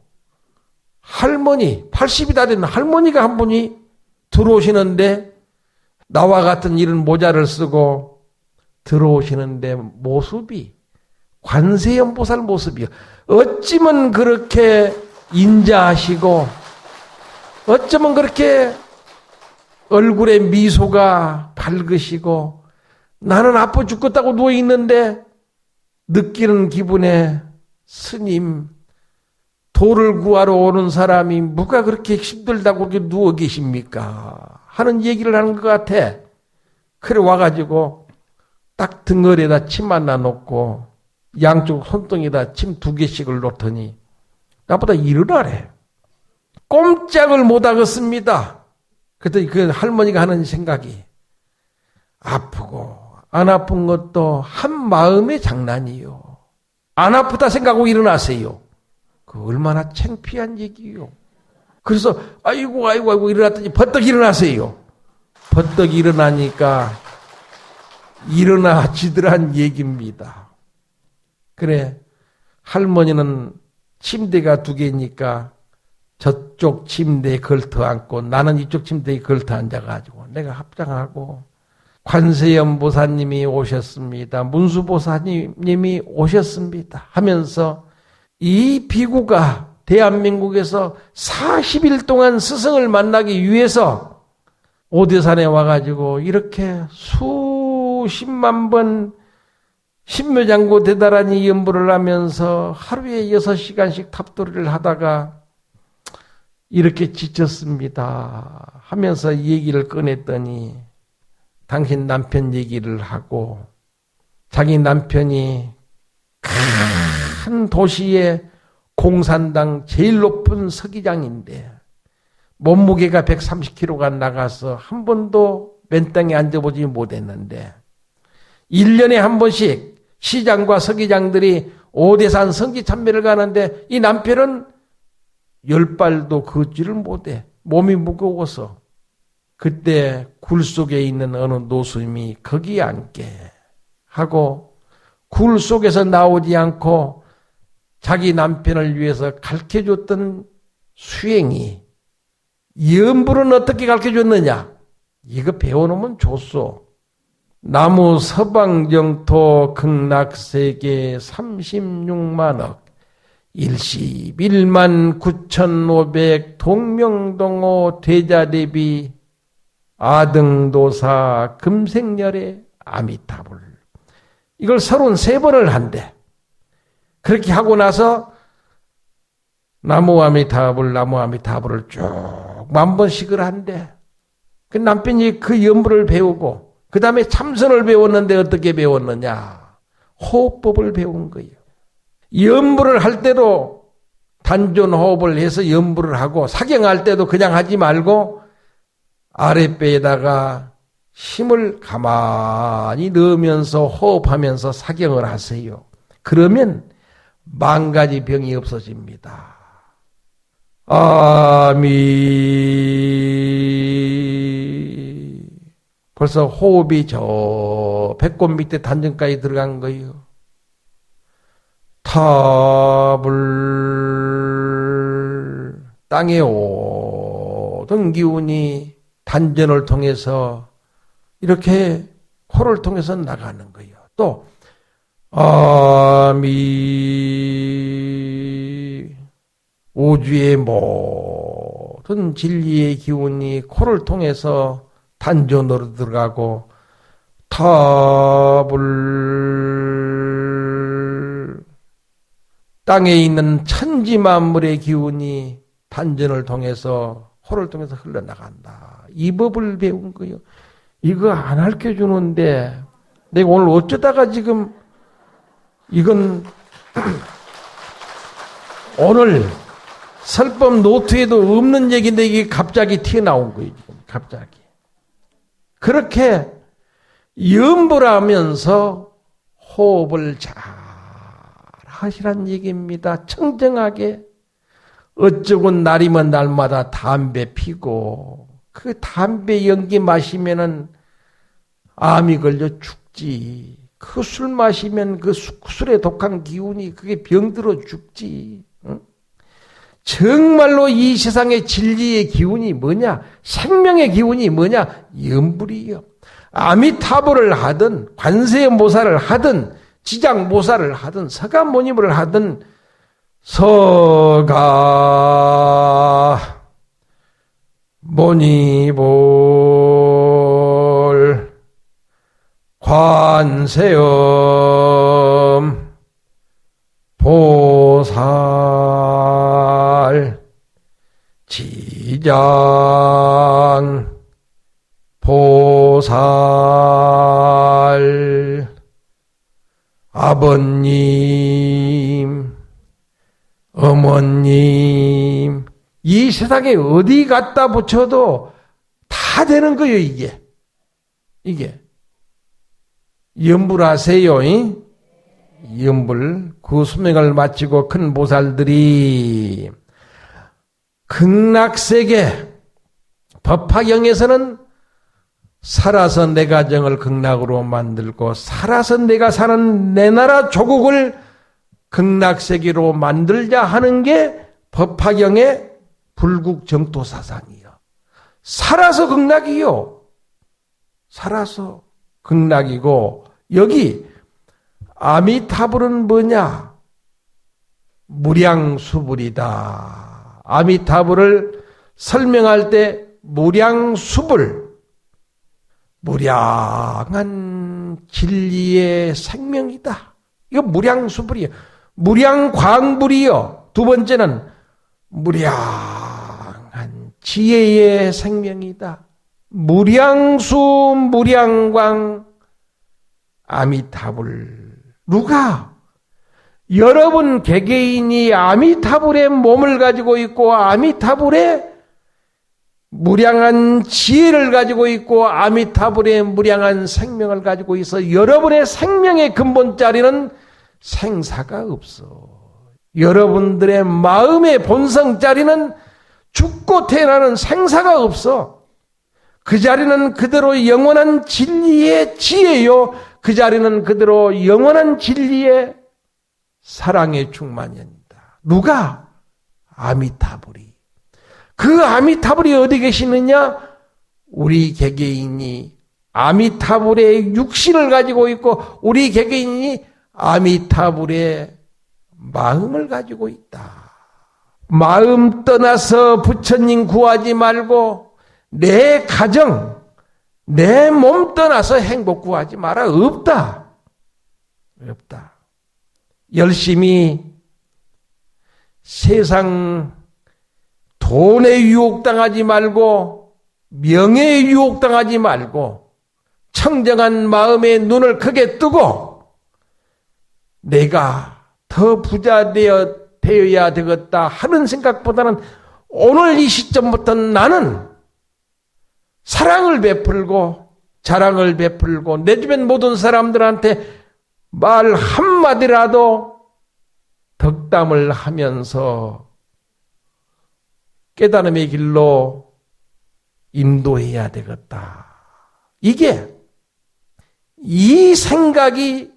Speaker 1: 할머니, 80이 다 된 할머니가 한 분이 들어오시는데 나와 같은 이런 모자를 쓰고 들어오시는데 모습이 관세음보살 모습이요. 어찌면 그렇게 인자하시고 어쩌면 그렇게 얼굴에 미소가 밝으시고 나는 아파 죽겠다고 누워있는데 느끼는 기분에 스님 도를 구하러 오는 사람이 뭐가 그렇게 힘들다고 이렇게 누워 계십니까? 하는 얘기를 하는 것 같아. 그래 와가지고 딱 등어리에다 침 하나 놓고 양쪽 손등에다 침 2개씩을 놓더니 나보다 일어나래. 꼼짝을 못하겠습니다. 그랬더니 그 할머니가 하는 생각이 아프고 안 아픈 것도 한 마음의 장난이요. 안 아프다 생각하고 일어나세요. 그 얼마나 창피한 얘기요. 그래서 아이고 일어났더니 버떡 일어나세요. 버떡 일어나니까 일어나지더란 얘기입니다. 그래, 할머니는 침대가 2개니까 저쪽 침대에 걸터 앉고 나는 이쪽 침대에 걸터 앉아가지고 내가 합장하고 관세음보사님이 오셨습니다. 문수보사님이 오셨습니다. 하면서 이 비구가 대한민국에서 40일 동안 스승을 만나기 위해서 오대산에 와가지고 이렇게 수십만 번 신묘장구 대다라니 연부를 하면서 하루에 6시간씩 탑도리를 하다가 이렇게 지쳤습니다 하면서 얘기를 꺼냈더니 당신 남편 얘기를 하고 자기 남편이 큰 도시의 공산당 제일 높은 서기장인데 몸무게가 130kg가 나가서 한 번도 맨땅에 앉아보지 못했는데 1년에 한 번씩 시장과 서기장들이 오대산 성지참배를 가는데 이 남편은 10발도 걷지를 못해. 몸이 무거워서. 그때 굴 속에 있는 어느 노스님이 거기 앉게 하고 굴 속에서 나오지 않고 자기 남편을 위해서 가르쳐줬던 수행이 염불은 어떻게 가르쳐줬느냐? 이거 배워놓으면 좋소. 나무 서방정토 극락세계 36만억 11만 9,500 동명동호 대자대비 아등도사 금생열의 아미타불 이걸 33번을 한대. 그렇게 하고 나서 나무 아미타불을 쭉 10,000번씩을 한대. 그 남편이 그 염불을 배우고 그 다음에 참선을 배웠는데 어떻게 배웠느냐? 호흡법을 배운 거예요. 염불을 할 때도 단전호흡을 해서 염불을 하고 사경할 때도 그냥 하지 말고 아랫배에다가 힘을 가만히 넣으면서 호흡하면서 사경을 하세요. 그러면 10,000가지 병이 없어집니다. 아미 벌써 호흡이 저 배꼽 밑에 단전까지 들어간 거예요. 탑을 땅에 오던 기운이 단전을 통해서 이렇게 코를 통해서 나가는 거예요. 또 아미 우주의 모든 진리의 기운이 코를 통해서 단전으로 들어가고 탑을 땅에 있는 천지 만물의 기운이 단전을 통해서 코를 통해서 흘러나간다. 이 법을 배운 거예요. 이거 안 가르쳐주는데 내가 오늘 어쩌다가 지금 이건 오늘 설법 노트에도 없는 얘기인데 이게 갑자기 튀어나온 거예요. 갑자기. 그렇게 염불하면서 호흡을 잘 하시란 얘기입니다. 청정하게. 어쩌군 날이면 날마다 담배 피고 그 담배 연기 마시면은 암이 걸려 죽지. 그 술 마시면 그 술의 독한 기운이 그게 병들어 죽지. 응? 정말로 이 세상의 진리의 기운이 뭐냐? 생명의 기운이 뭐냐? 염불이요. 아미타불을 하든 관세음보살을 하든 지장보살을 하든 서가모니를 하든 서가모니볼 관세음 보살 지장 보살 아버님 어머님 이 세상에 어디 갖다 붙여도 다 되는 거예요. 이게 염불하세요. 염불 그 수명을 마치고 큰 보살들이 극락세계 법화경에서는 살아서 내 가정을 극락으로 만들고 살아서 내가 사는 내 나라 조국을 극락세계로 만들자 하는 게 법화경의 불국정토사상이요. 살아서 극락이요. 살아서 극락이고 여기 아미타불은 뭐냐? 무량수불이다. 아미타불을 설명할 때 무량수불, 무량한 진리의 생명이다. 이거 무량수불이에요. 무량광불이요. 두 번째는 무량한 지혜의 생명이다. 무량수, 무량광, 아미타불. 누가? 여러분 개개인이 아미타불의 몸을 가지고 있고 아미타불의 무량한 지혜를 가지고 있고 아미타불의 무량한 생명을 가지고 있어 여러분의 생명의 근본 자리는 생사가 없어. 여러분들의 마음의 본성 자리는 죽고 태어나는 생사가 없어. 그 자리는 그대로 영원한 진리의 지혜요. 그 자리는 그대로 영원한 진리의 사랑의 충만입니다. 누가? 아미타불이. 그 아미타불이 어디 계시느냐? 우리 개개인이 아미타불의 육신을 가지고 있고 우리 개개인이 아미타불의 마음을 가지고 있다. 마음 떠나서 부처님 구하지 말고 내 가정, 내 몸 떠나서 행복 구하지 마라. 없다. 없다. 열심히 세상 돈에 유혹당하지 말고 명예에 유혹당하지 말고 청정한 마음의 눈을 크게 뜨고 내가 더 부자 되어야 되겠다 하는 생각보다는 오늘 이 시점부터 나는 사랑을 베풀고 자랑을 베풀고 내 주변 모든 사람들한테 말 한마디라도 덕담을 하면서 깨달음의 길로 인도해야 되겠다. 이게 이 생각이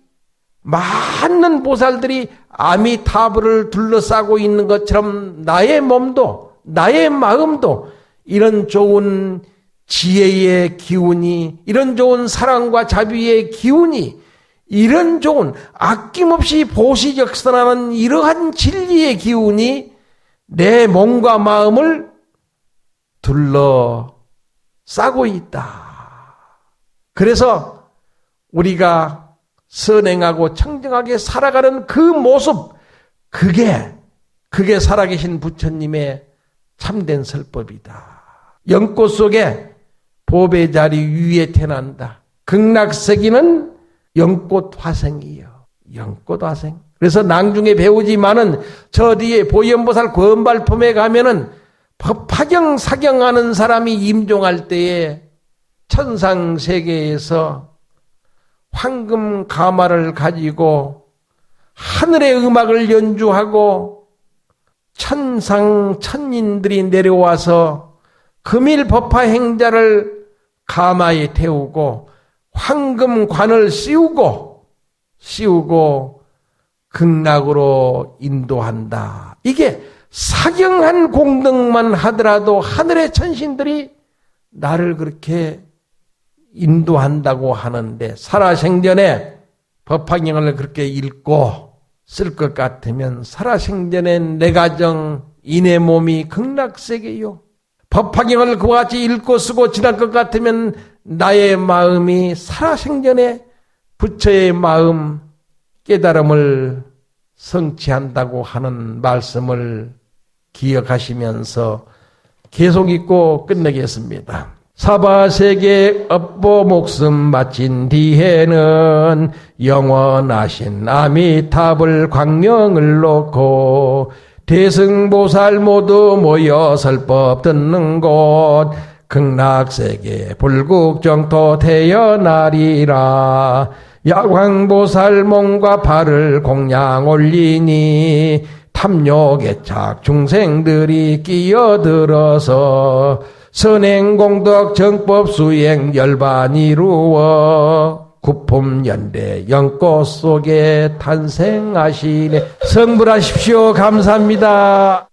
Speaker 1: 많은 보살들이 아미타불을 둘러싸고 있는 것처럼 나의 몸도 나의 마음도 이런 좋은 지혜의 기운이 이런 좋은 사랑과 자비의 기운이 이런 좋은 아낌없이 보시적선하는 이러한 진리의 기운이 내 몸과 마음을 둘러싸고 있다. 그래서 우리가 선행하고 청정하게 살아가는 그 모습, 그게 살아계신 부처님의 참된 설법이다. 연꽃 속에 보배 자리 위에 태어난다. 극락세기는 연꽃 화생이요. 연꽃 화생. 그래서 낭중에 배우지만은 저 뒤에 보현보살 권발품에 가면은 법화경 사경하는 사람이 임종할 때에 천상세계에서 황금 가마를 가지고 하늘의 음악을 연주하고 천상천인들이 내려와서 금일 법화 행자를 가마에 태우고 황금관을 씌우고 극락으로 인도한다. 이게 사경한 공덕만 하더라도 하늘의 천신들이 나를 그렇게 인도한다고 하는데 살아생전에 법화경을 그렇게 읽고 쓸 것 같으면 살아생전에 내 가정 이내 몸이 극락세계요. 법화경을 그와 같이 읽고 쓰고 지날 것 같으면 나의 마음이 살아생전에 부처의 마음 깨달음을 성취한다고 하는 말씀을 기억하시면서 계속 읽고 끝내겠습니다. 사바세계 업보 목숨 마친 뒤에는 영원하신 아미타불 광명을 놓고 대승보살 모두 모여 설법 듣는 곳 극락세계 불국정토 태어나리라. 야광보살 몸과 발을 공양 올리니 탐욕애착 중생들이 끼어들어서 선행공덕 정법수행 열반 이루어 구품연대 연꽃 속에 탄생하시네. 성불하십시오. 감사합니다.